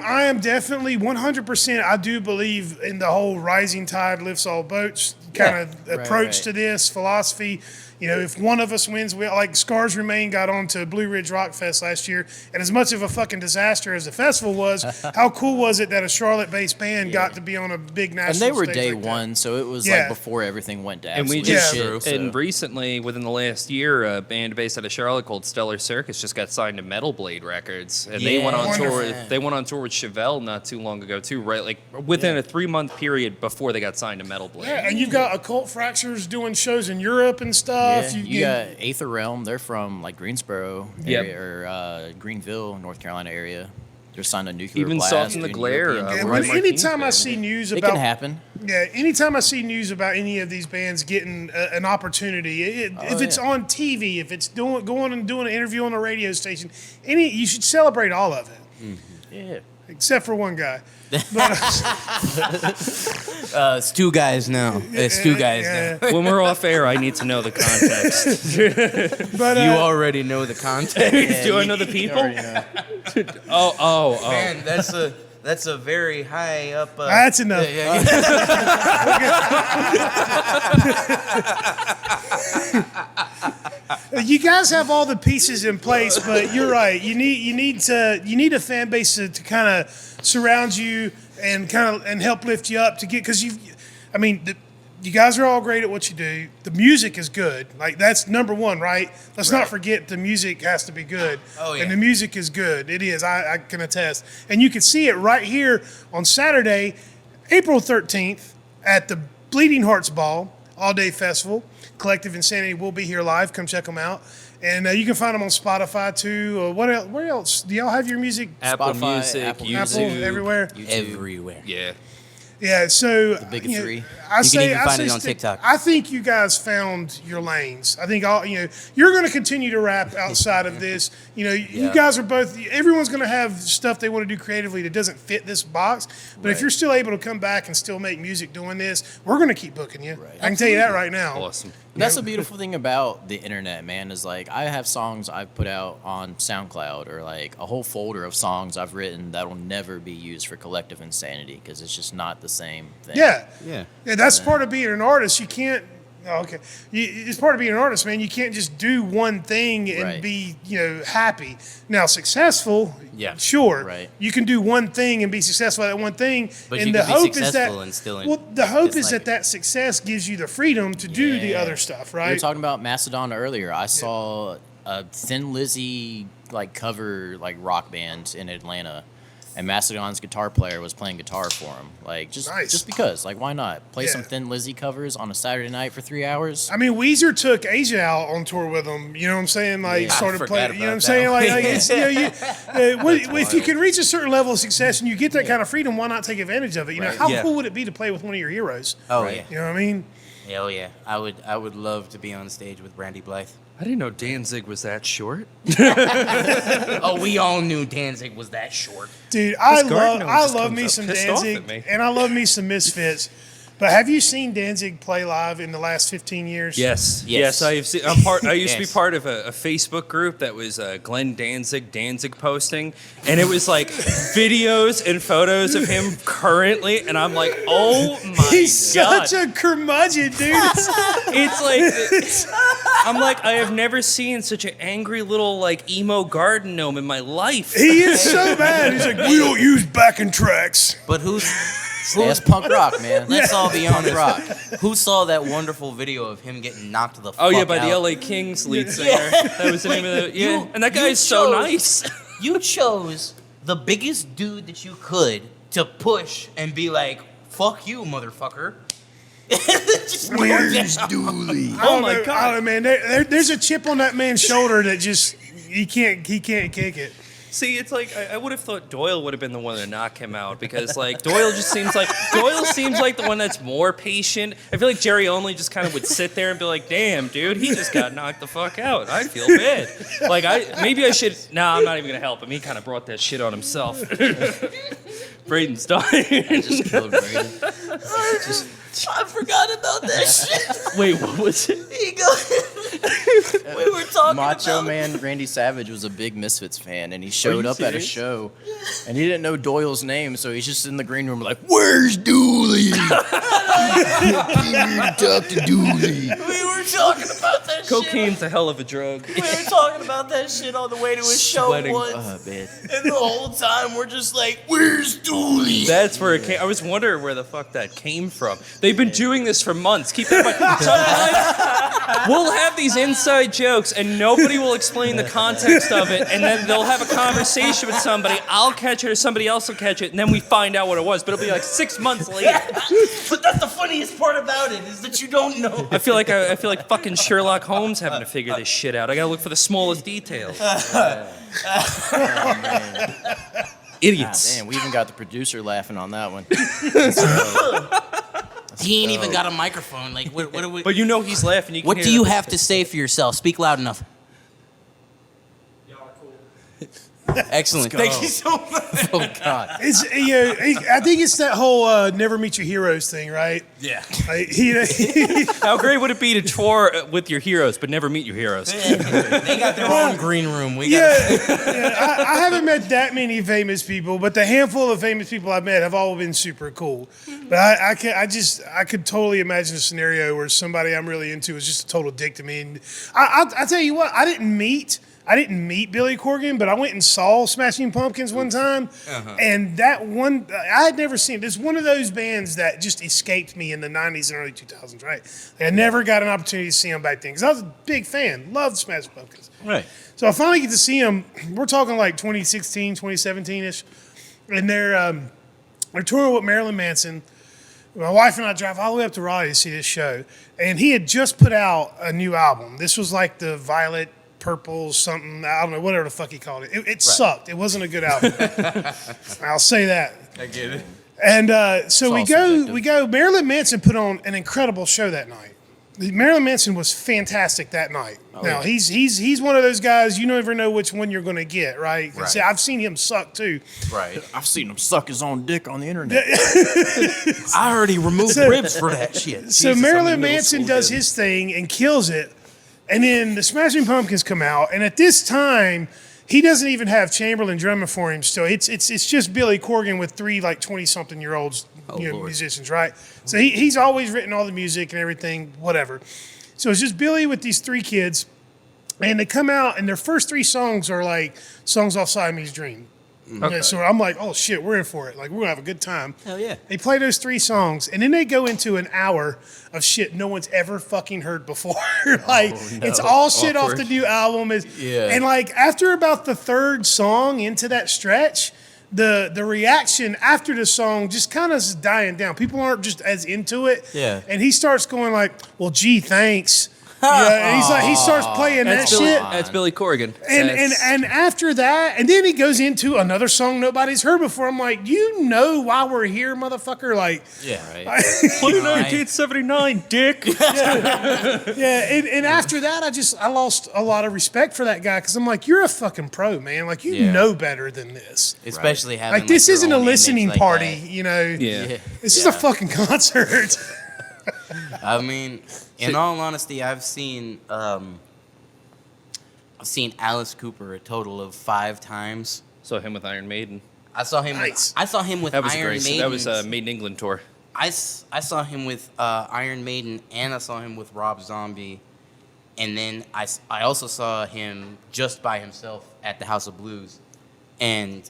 I am definitely 100%. I do believe in the whole rising tide lifts all boats kind of approach right. to this philosophy. If one of us wins, like Scars Remain got on to Blue Ridge Rock Fest last year, and as much of a fucking disaster as the festival was, how cool was it that a Charlotte-based band got to be on a big national And they were stage day like that? one, so it was Yeah. like before everything went to And we absolute just shit. so- and recently, within the last year, a band based out of Charlotte called Stellar Circus just got signed to Metal Blade Records, and they went on Wonderful. tour. They went on tour with Chevelle not too long ago too, right? Like within a 3-month period before they got signed to Metal Blade. Yeah, and you've got Occult Fractures doing shows in Europe and stuff. Yeah, you got Aether Realm. They're from like Greensboro Yep. area or Greenville, North Carolina area. They're signed to Nuclear Even Blast. Salt in the doing Glare, European Yeah, tours. Right, when- Martin's anytime I band. see news It about can happen. Yeah, anytime I see news about any of these bands getting an opportunity, if it's on TV, if it's going and doing an interview on a radio station, you should celebrate all of it, Yeah. except for one guy. But, It's two guys now. It's two guys yeah, now. When we're off air, I need to know the context. but You already know the context. Do I know the people? Oh. Man, that's a very high up. that's enough. You guys have all the pieces in place, but you're right. You need a fan base to kind of surround you and help lift you up to get, because you guys are all great at what you do. The music is good. Like, that's number one, right? Let's not forget the music has to be good. Oh, yeah. And the music is good. It is. I can attest. And you can see it right here on Saturday, April 13th at the Bleeding Hearts Ball all-day festival. Collective Insanity will be here live. Come check them out. And you can find them on Spotify, too. Where else? Do y'all have your music? Apple Spotify, Music, Apple Apple, YouTube, everywhere? Everywhere. Yeah. Yeah, so The big you know, three. I You say, can even I find say it on stick- TikTok. I think you guys found your lanes. I think you're going to continue to rap outside of this. You guys are both. Everyone's going to have stuff they want to do creatively that doesn't fit this box. But if you're still able to come back and still make music doing this, we're going to keep booking you. I can tell you that right now. Awesome. That's the beautiful thing about the internet, man, is like I have songs I've put out on SoundCloud or like a whole folder of songs I've written that'll never be used for collective insanity because it's just not the same thing. Yeah. Yeah. Yeah, that's part of being an artist. You can't. Oh, okay. It's part of being an artist, man. You can't just do one thing and Right. be, happy. Now, successful, Yeah. sure. Right. You can do one thing and be successful at that one thing. But and you the can be hope is successful that, and still well, the hope is dislike that it. that success gives you the freedom to do the Yeah. other stuff, We were right? talking about Macedon earlier. I saw a Thin Lizzy like cover like rock band in Atlanta, and Macedon's guitar player was playing guitar for him. Like just because, like why not play some Yeah. Thin Lizzy covers on a Saturday night for 3 hours? I mean, Weezer took Asia out on tour with them. You know what I'm saying? Like, Yeah. I started forgot playing. You know what I'm about saying? that Like, one. it's, if you can reach a certain level of success and you get that kind of freedom, why not take advantage of it? You know, Right. how Yeah. cool would it be to play with one of your heroes? Oh Right. yeah. You know what I mean? Hell yeah. I would love to be on stage with Brandy Blythe. I didn't know Danzig was that short. Oh, we all knew Danzig was that short. Dude, I Gardner just love comes me up some pissed off Danzig, at me. and I love me some Misfits. But have you seen Danzig play live in the last 15 years? Yes, Yes. yes. I've seen, I'm part. I used to be Yes. part of a Facebook group that was Glenn Danzig posting, and it was like videos and photos of him currently, and I'm like, oh my He's god, such a curmudgeon, dude. it's like I'm like I have never seen such an angry little like emo garden gnome in my life. He is so bad. He's like, we don't use backing tracks. But who's That's punk rock, man. let's all be honest. rock. Who saw that wonderful video of him getting knocked the fuck Oh out? yeah, by the LA Kings lead singer. That was the name of the You- and that you guy's so chose- nice. You chose the biggest dude that you could to push and be like, fuck you, motherfucker. Just go down. Dooley? Oh my God. I don't know, man. There's a chip on that man's shoulder that just he can't kick it. See, it's like I would have thought Doyle would have been the one to knock him out because like Doyle seems like the one that's more patient. I feel like Jerry Only just kind of would sit there and be like, "Damn, dude, he just got knocked the fuck out. I feel bad. Like maybe I should. Nah, I'm not even gonna help him. He kind of brought that shit on himself." Braden's dying. Just killed Brady. I forgot about that shit. Wait, what was it? He goes, we were talking Macho about Man Randy Savage was a big Misfits fan, and he showed you up at a serious? show, and he didn't know Doyle's name, so he's just in the green room like, "Where's Dooley? Talk to Dooley." We were talking about that shit. Cocaine's a hell of a drug. We were talking about that shit on the way to his show Sweating. once. Oh man. And the whole time we're just like, where's Dooley? That's where it came. I was wondering where the fuck that came from. They've been doing this for months. Keep that in mind. Sometimes we'll have these inside jokes and nobody will explain the context of it, and then they'll have a conversation with somebody. I'll catch it or somebody else will catch it, and then we find out what it was. But it'll be like 6 months later. But that's the funniest part about it, is that you don't know. I feel like fucking Sherlock Holmes having to figure this shit out. I gotta look for the smallest details. Idiots. Damn, we even got the producer laughing on that one. He ain't even got a microphone. Like, what are we? But you know he's laughing. You can What hear do you the- have to say for yourself? Speak loud enough. Excellent. Thank you so much. Oh God. It's I think it's that whole never meet your heroes thing, right? Yeah. Like, How great would it be to tour with your heroes but never meet your heroes? They got their own green room. We got. yeah, I haven't met that many famous people, but the handful of famous people I've met have all been super cool. But I could totally imagine a scenario where somebody I'm really into is just a total dick to me. And I tell you what, I didn't meet Billy Corgan, but I went and saw Smashing Pumpkins one time, and that one I had never seen. It's one of those bands that just escaped me in the '90s and early 2000s. Right, like, I never got an opportunity to see them back then because I was a big fan, loved Smashing Pumpkins. Right. So I finally get to see them. We're talking like 2016, 2017 ish, and they're touring with Marilyn Manson. My wife and I drive all the way up to Raleigh to see this show, and he had just put out a new album. This was like the Violet Purple something, I don't know, whatever the fuck he called it. It sucked. It wasn't a good album. I'll say that. I get it. And so It's all subjective. we go. Marilyn Manson put on an incredible show that night. Marilyn Manson was fantastic that night. Now he's one of those guys you never know which one you're going to get, right? Right. See, I've seen him suck too. Right. I've seen him suck his own dick on the internet. I already removed ribs for that shit. So Jesus, Marilyn I'm in middle Manson school, does dude. his thing and kills it, and then the Smashing Pumpkins come out, and at this time he doesn't even have Chamberlain drumming for him. Still, it's just Billy Corgan with 3 like 20-something-year-olds, musicians, right? So he's always written all the music and everything, whatever. So it's just Billy with these 3 kids, and they come out, and their first 3 songs are like songs off Siamese Dream. Okay. So I'm like, oh shit, we're in for it. Like, we're gonna have a good time. Hell yeah. They play those 3 songs, and then they go into an hour of shit no one's ever fucking heard before. Like, it's all shit off the new album. And like after about the 3rd song into that stretch, the reaction after the song just kind of is dying down. People aren't just as into it. Yeah. And he starts going like, well, gee, thanks. Yeah, and he starts playing that shit. That's Billy Corgan. And after that, and then he goes into another song nobody's heard before. I'm like, you know why we're here, motherfucker? Like, Yeah. Right. Play 1979, dick. yeah. And after that, I lost a lot of respect for that guy because I'm like, you're a fucking pro, man. Like, you know better than this. Especially having Like, this your isn't a own image listening like party, that. you know? Yeah. This is a fucking concert. I mean, in all honesty, I've seen Alice Cooper a total of 5 times. Saw him with Iron Maiden. I saw him. Nice. I saw him with That was Iron great. Maiden. That was Maiden England tour. I saw him with Iron Maiden, and I saw him with Rob Zombie, and then I also saw him just by himself at the House of Blues, and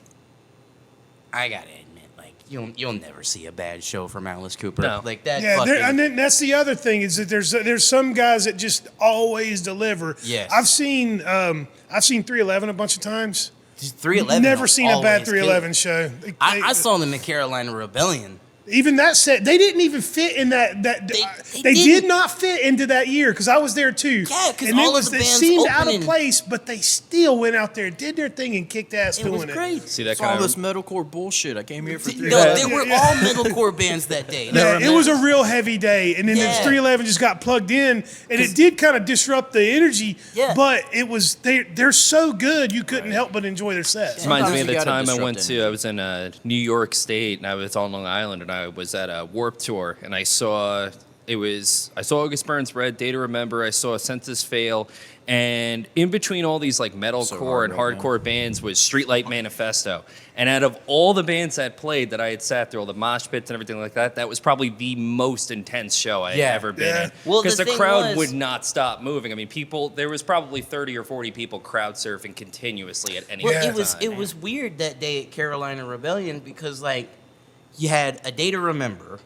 I gotta admit, like you'll never see a bad show from Alice Cooper. No. Like that. Yeah, fucking, and then that's the other thing is that there's some guys that just always deliver. Yes. I've seen 311 a bunch of times. 311. Never seen a bad always killed. 311 show. I saw them in Carolina Rebellion. Even that set, they didn't even fit in that. They did didn't. not fit into that year because I was there too. Yeah, 'cause And all of it the bands seemed out of opening- place, but they still went out there, did their thing, and kicked ass It doing was it. great. See that It's all kind this of metalcore bullshit. I came here for 3 No, days. they were all metalcore bands that day. Yeah, it was a real heavy day, and then Yeah. 311 just got plugged in, and it did kind of disrupt the energy. Yeah. But it was they're so good you couldn't help but enjoy their sets. reminds me Sometimes of the you gotta time I disrupt went anything. to. I was in New York State, and I was on Long Island, and I was at a Warped Tour, and I saw August Burns Red, Day to Remember. I saw Census Fail, and in between all these like metalcore and hard right hardcore bands was Streetlight Manifesto. And out of all the bands that played that I had sat through, all the mosh pits and everything like that, that was probably the most intense show I had Yeah. ever been Yeah. in. Well, Because the the thing crowd was- would not stop moving. I mean, there was probably 30 or 40 people crowd surfing continuously at any Well, given it time. was weird that day at Carolina Rebellion because like you had A Day to Remember,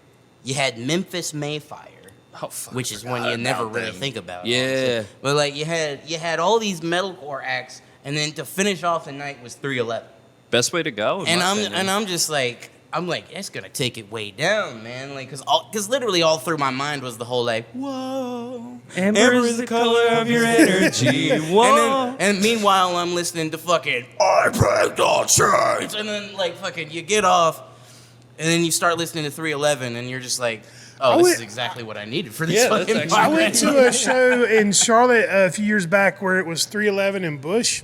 you had Memphis Mayfire, Oh, fuck. which is one you never really think about. Yeah. honestly. But like you had all these metalcore acts, and then to finish off the night was 311. Best way to go. in And my I'm opinion. just like it's gonna take it way down, man. Like because literally all through my mind was the whole like whoa. Amber is the color of your energy. Whoa. And meanwhile, I'm listening to fucking I break all chains, and then like fucking you get off, and then you start listening to 311, and you're just like, oh, this is exactly what I needed for this Yeah, that's fucking. actually I podcast. went to a show in Charlotte a few years back where it was 311 and Bush,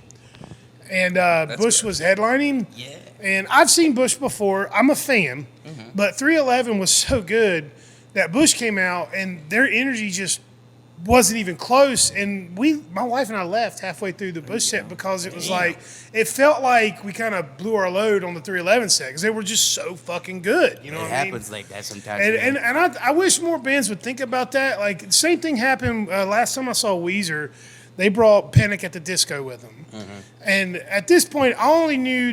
and Bush was headlining. Yeah. And I've seen Bush before. I'm a fan, Mm-hmm. but 311 was so good that Bush came out and their energy just wasn't even close. And my wife and I left halfway through the Bush set because it was like it felt like we kind of blew our load on the 311 set because they were just so fucking good. You know It what I mean? happens like that sometimes. And, man. and I wish more bands would think about that. Like, the same thing happened last time I saw Weezer. They brought Panic at the Disco with them. And at this point, I only knew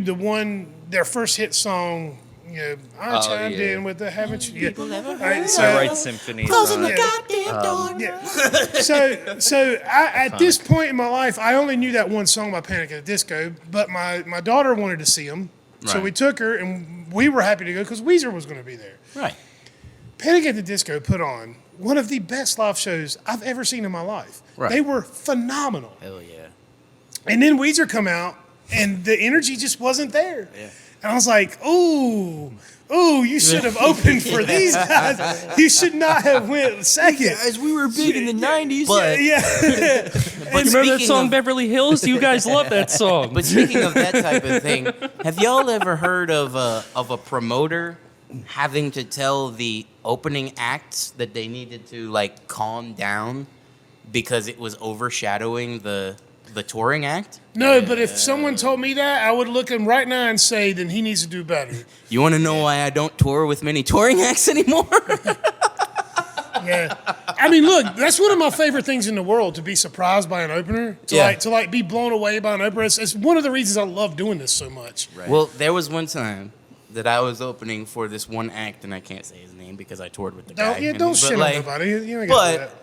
their first hit song, you know, I chimed yeah. in with the haven't you? People ever All heard right, of so, I write symphonies. Closing the yeah. goddamn door. yeah. So at this point in my life, I only knew that one song by Panic at the Disco, but my daughter wanted to see them. So Right. we took her, and we were happy to go because Weezer was going to be there. Right. Panic at the Disco put on one of the best live shows I've ever seen in my life. Right. They were phenomenal. Hell yeah. And then Weezer come out, and the energy just wasn't there. Yeah. And I was like, ooh, you should have opened for these guys. You should not have went second. Guys, we were big in the 90s. But Yeah. but You remember that speaking song of- Beverly Hills? You guys love that song. But speaking of that type of thing, have y'all ever heard of a promoter having to tell the opening acts that they needed to like calm down because it was overshadowing the touring act? No, but if someone told me that, I would look him right now and say, then he needs to do better. You want to know why I don't tour with many touring acts anymore? Yeah. I mean, look, that's one of my favorite things in the world, to be surprised by an opener. To be blown away by an opener. It's one of the reasons I love doing this so much. Right. Well, there was one time that I was opening for this one act, and I can't say his name because I toured with the guy. Don't But, shit on like, nobody. You ain't got to do But that.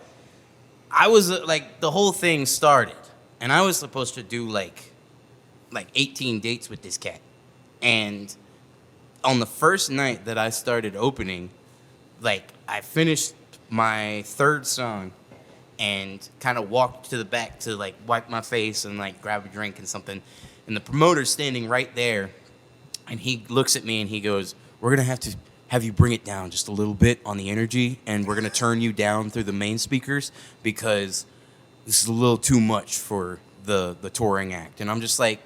I was like, the whole thing started, and I was supposed to do like 18 dates with this cat. And on the first night that I started opening, like I finished my third song and kind of walked to the back to like wipe my face and like grab a drink and something. And the promoter's standing right there, and he looks at me and he goes, "We're going to have you bring it down just a little bit on the energy, and we're going to turn you down through the main speakers because this is a little too much for the touring act." And I'm just like,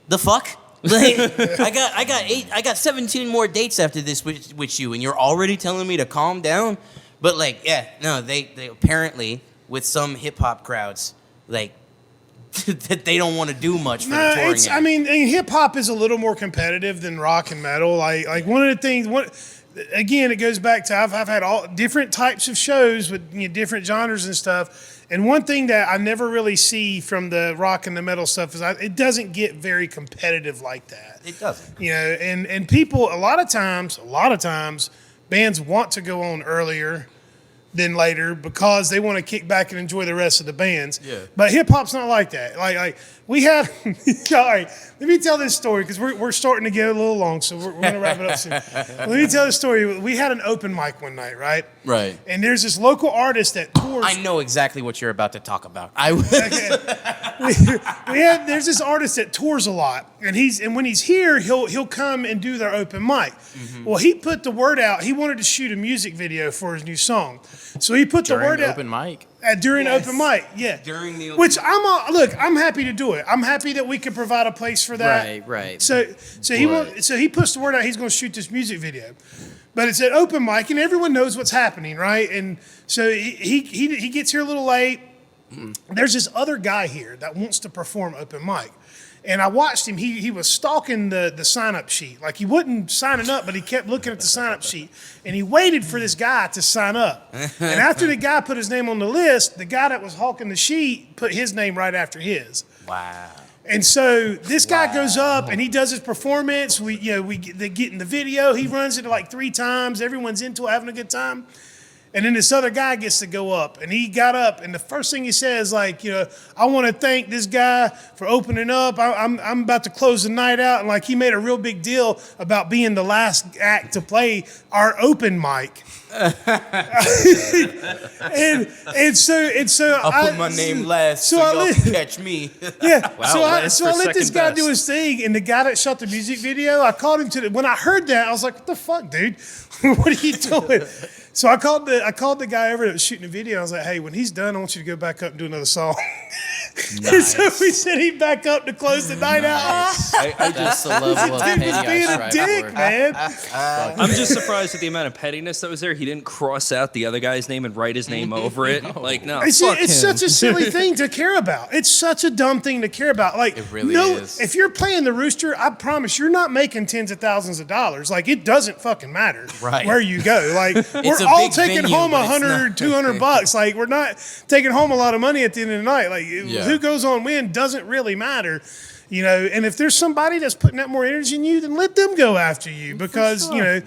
the fuck? Like, I got 17 more dates after this with you, and you're already telling me to calm down? But like, yeah, no, they apparently with some hip hop crowds, like that they don't want to do much for the touring act. I mean, hip hop is a little more competitive than rock and metal. Like one of the things, again, it goes back to I've had all different types of shows with different genres and stuff. And one thing that I never really see from the rock and the metal stuff is it doesn't get very competitive like that. It doesn't. And people a lot of times, bands want to go on earlier than later because they want to kick back and enjoy the rest of the bands. Yeah. But hip hop's not like that. Like we have. All right, let me tell this story because we're starting to get a little long, so we're going to wrap it up soon. Let me tell this story. We had an open mic one night, right? Right. And there's this local artist that tours. I know exactly what you're about to talk about. There's this artist that tours a lot, and when he's here, he'll come and do their open mic. Mm-hmm. Well, he put the word out. He wanted to shoot a music video for his new song, so he put During the word the out open mic. during Yes. open mic. Yeah, During the open which I'm happy to do it. I'm happy that we could provide a place for that. Right. So he puts the word out. He's going to shoot this music video, but it's at open mic, and everyone knows what's happening, right? And so he gets here a little late. There's this other guy here that wants to perform open mic. And I watched him. He was stalking the sign-up sheet. Like, he wasn't signing up, but he kept looking at the sign-up sheet. And he waited for this guy to sign up. And after the guy put his name on the list, the guy that was hawking the sheet put his name right after his. Wow. And so this guy goes up and he does his performance. They get in the video. He runs it like 3 times. Everyone's into it, having a good time. And then this other guy gets to go up, and he got up, and the first thing he says, like, I want to thank this guy for opening up. I'm about to close the night out, and like he made a real big deal about being the last act to play our open mic. and so I'll put my name last so y'all can catch me. Yeah. Wow, so I let this second guy best. do his thing, and the guy that shot the music video, I called him when I heard that, I was like, "What the fuck, dude? What are you doing?" So I called the guy over that was shooting the video. I was like, "Hey, when he's done, I want you to go back up and do another song." And so we said he'd back up to close the night out. That's the level of Dude petty was I being a strive dick, for. man. I'm just surprised at the amount of pettiness that was there. He didn't cross out the other guy's name and write his name over it. Like, no, It's fuck him. such a silly thing to care about. It's such a dumb thing to care about. Like, It really is. If you're playing the Rooster, I promise you're not making tens of thousands of dollars. Like, it doesn't fucking matter Right. where you go. Like, we're a all big taking venue, home but it's $100, $200. Like, we're not taking home a lot of money at the end of the night. Like, who goes on win doesn't really matter. And if there's somebody that's putting out more energy than you, then let them go after you because, Right.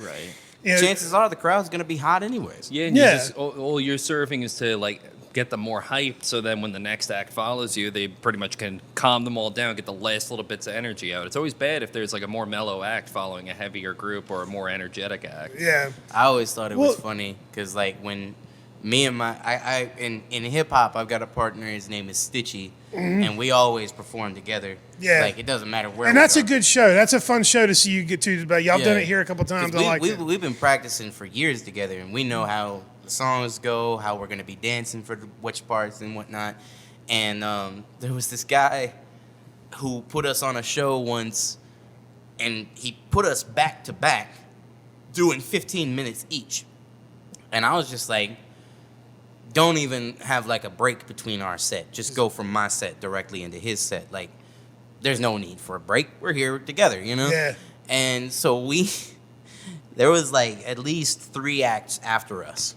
Chances are the crowd's going to be hot anyways. Yeah, and Yeah. you just, all you're serving is to like get them more hyped, so then when the next act follows you, they pretty much can calm them all down, get the last little bits of energy out. It's always bad if there's like a more mellow act following a heavier group or a more energetic act. Yeah. I always thought it was Well- funny because, like, when me and in hip hop, I've got a partner. His name is Stitchy, and we always perform together. Yeah. Like it doesn't matter where. And that's we a go. good show. That's a fun show to see you get to. But y'all done it here a couple times. 'Cause I like it. We've been practicing for years together, and we know how the songs go, how we're gonna be dancing for which parts and whatnot. And there was this guy who put us on a show once, and he put us back to back, doing 15 minutes each. And I was just like, don't even have like a break between our set. Just go from my set directly into his set. Like, there's no need for a break. We're here together, you know? Yeah. And so there was like at least 3 acts after us.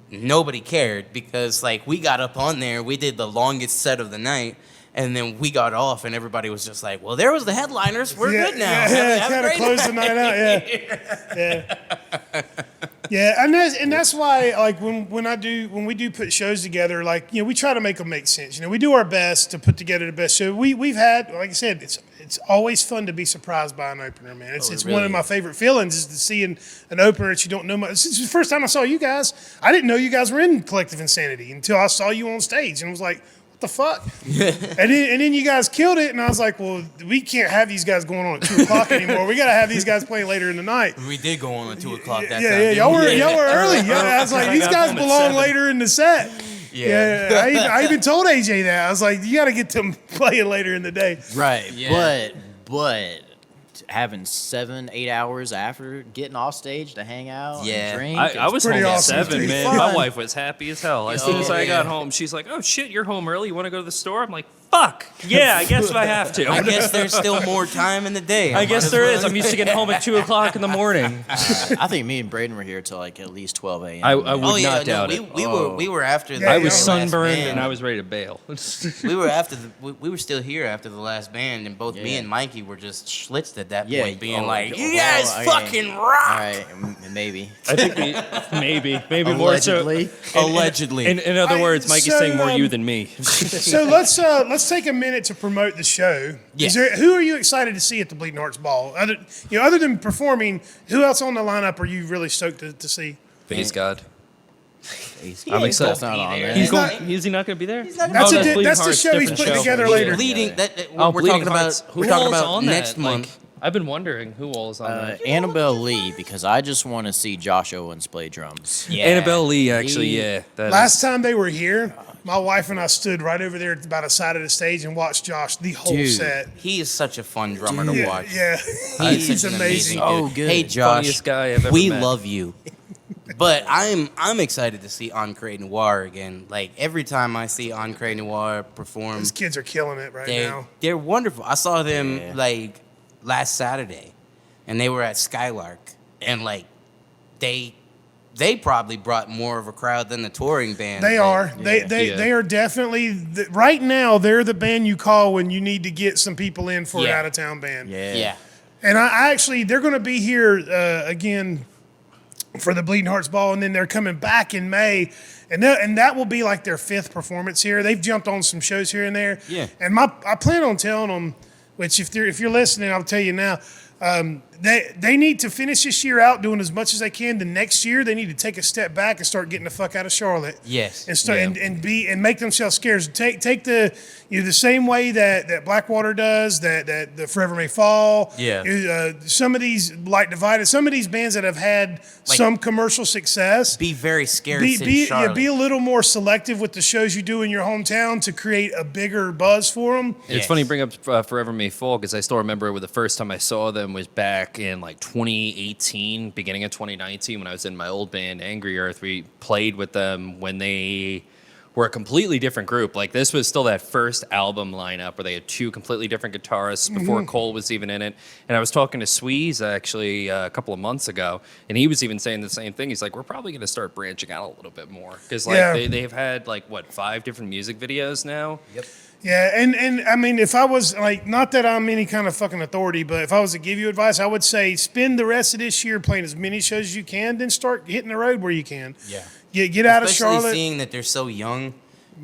Nobody cared because like we got up on there, we did the longest set of the night, and then we got off, and everybody was just like, "Well, there was the headliners. We're good now." Have a kind of great close the night out. Yeah, and that's why like when we do put shows together, like we try to make them make sense. We do our best to put together the best show. We've had, like I said, it's always fun to be surprised by an opener, man. It's really one of my favorite feelings is to see an opener that you don't know much. It's the first time I saw you guys. I didn't know you guys were in Collective Insanity until I saw you on stage and was like, the fuck? and then you guys killed it, and I was like, well, we can't have these guys going on at 2 o'clock anymore. We got to have these guys playing later in the night. We did go on at 2 o'clock that time. Yeah, y'all were early. Yeah, I was like, these guys belong later in the set. Yeah. I even told AJ that. I was like, you got to get them playing later in the day. Right. Yeah. But having 7-8 hours after getting off stage to hang out Yeah. and drink. I was pretty home at awesome. It's 7, pretty man. fun. My wife was happy as hell. As soon as I got home, she's like, "Oh shit, you're home early. You want to go to the store?" I'm like, "Fuck yeah, I guess I have to." I guess there's still more time in the day. I guess there is. I'm used to getting home at 2 o'clock in the morning. I think me and Braden were here till like at least 12 a.m. I would Oh yeah, not doubt no, it. we were after. Yeah, I yeah. was last sunburned band. and I was ready to bail. We were after we were still here after the last band, and both me Yeah. and Mikey were just schlitzed at that Yeah, point, being oh, like, oh, "You guys okay. fucking rock!" All right, maybe. I think maybe more so. Allegedly. Allegedly. In other words, Mikey's so, saying more you than me. So let's take a minute to promote the show. Yes. Who are you excited to see at the Bleeding Hearts Ball? Other than performing, who else on the lineup are you really stoked to see? Face God. I'm excited. That's not on there. He's not- is he not going to be there? That's Bleeding that's the Hearts, show he's different putting show. together Yeah. later. Bleeding. Oh, We're Bleeding talking about. Hearts. We're Who talking all is about on next that? month. Like, I've been wondering who all is on that. Annabelle Lee, because I just want to see Josh Owens play drums. Yeah. Annabelle Lee, actually, He- yeah. that Last is- time they were here, my wife and I stood right over there by the side of the stage and watched Josh the whole Dude. set. He is such a fun drummer to Yeah, watch. yeah. He's He's such an amazing. dude. Oh, good. Hey, Josh. Funniest guy I've ever we met. love you. But I'm excited to see Encre Noir again. Like every time I see Encre Noir perform, These kids are killing it right now. they're wonderful. I saw them Yeah. like last Saturday, and they were at Skylark, and like they probably brought more of a crowd than the touring band. They are. Yeah. They are definitely right now. They're the band you call when you need to get some people in for an Yeah. out of town band. Yeah. And I actually, they're going to be here again for the Bleeding Hearts Ball, and then they're coming back in May, and that will be like their 5th performance here. They've jumped on some shows here and there. Yeah. And I plan on telling them, which if you're listening, I'll tell you now. They need to finish this year out doing as much as they can. The next year, they need to take a step back and start getting the fuck out of Charlotte. Yes. And start Yeah. and make themselves scarce. Take the the same way that Blackwater does, that the Forever May Fall. Yeah. Some of these Light Divided, some of these bands that have had some commercial success. Be very scarce in Be Charlotte. a little more selective with the shows you do in your hometown to create a bigger buzz for them. It's Yes. funny you bring up Forever May Fall because I still remember the first time I saw them was back in like 2018, beginning of 2019 when I was in my old band Angry Earth. We played with them when they were a completely different group. Like this was still that first album lineup where they had 2 completely different guitarists before Cole was even in it. And I was talking to Sweeze actually a couple of months ago, and he was even saying the same thing. He's like, we're probably going to start branching out a little bit more because like Yeah. they've had like 5 different music videos now. Yep. Yeah, and I mean, if I was like, not that I'm any kind of fucking authority, but if I was to give you advice, I would say spend the rest of this year playing as many shows as you can, then start hitting the road where you can. Yeah. Get out of Especially Charlotte. seeing that they're so young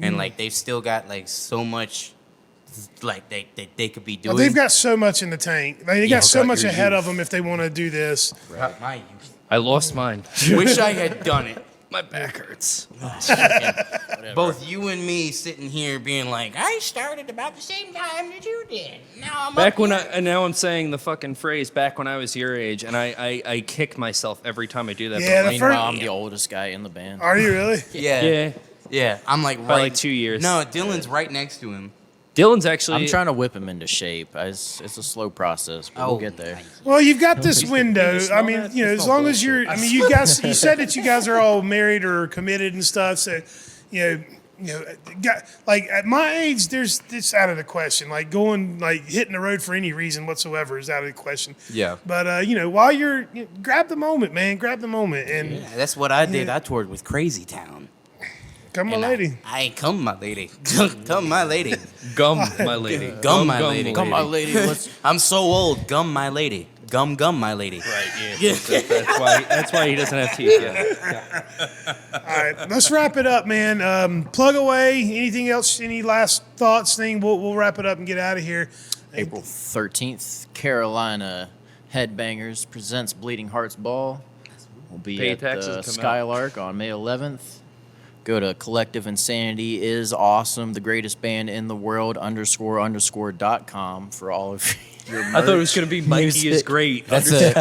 and like they've still got like so much like they could be doing. They've got so much in the tank. They Yeah, got so got much your ahead youth. of them if they want to do this. My youth. I lost mine. Wish I had done it. My back hurts. Both you and me sitting here being like, I started about the same time that you did. Now I'm Back up when here. and now I'm saying the fucking phrase back when I was your age, and I kick myself every time I do that. Yeah, but the I'm Meanwhile, I'm the oldest guy in the band. Are you really? Yeah. yeah. Yeah. I'm like By right. like 2 years. No, Dylan's right next to him. Dylan's actually. I'm trying to whip him into shape. It's a slow process, but we'll get there. Well, you've got this window. I mean, that? you know, It's as not long as bullshit. you're. I mean, you guys. You said that you guys are all married or committed and stuff. So, you know, like at my age, there's this out of the question. Like going, like hitting the road for any reason whatsoever is out of the question. Yeah. But you know, while grab the moment, man. Grab the moment and Yeah, that's what I did. I toured with Crazy Town. come, my And lady. I come, my lady. Come, my lady. Gum, my lady. Gum, my lady. Come on, lady. Let's. I'm so old. Gum, my lady. Gum, my lady. Right, yeah. That's why he doesn't have teeth yet. All right, let's wrap it up, man. Plug away. Anything else? Any last thoughts? Thing? We'll wrap it up and get out of here. April 13th, Carolina Headbangers presents Bleeding Hearts Ball. We'll be Pay at taxes, the come out. Skylark on May 11th. Go to Collective Insanity is awesome, the greatest band in the world __.com for all of your merch. I thought it was gonna be Mikey is music. great. That's a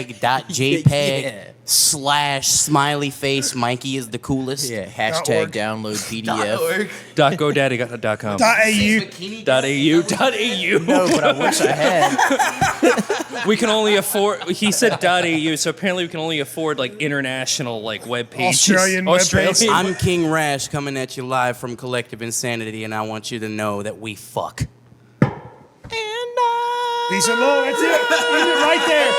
JPEG.jpg / smiley face. Mikey is the coolest. Yeah, .org. hashtag download PDF. .godaddy.com. .au. .au. No, but I wish I had. We can only afford. He said .au, so apparently we can only afford like international like web pages. Australian web pages. I'm King Rash coming at you live from Collective Insanity, and I want you to know that we fuck. Peace and love. That's it. End it right there.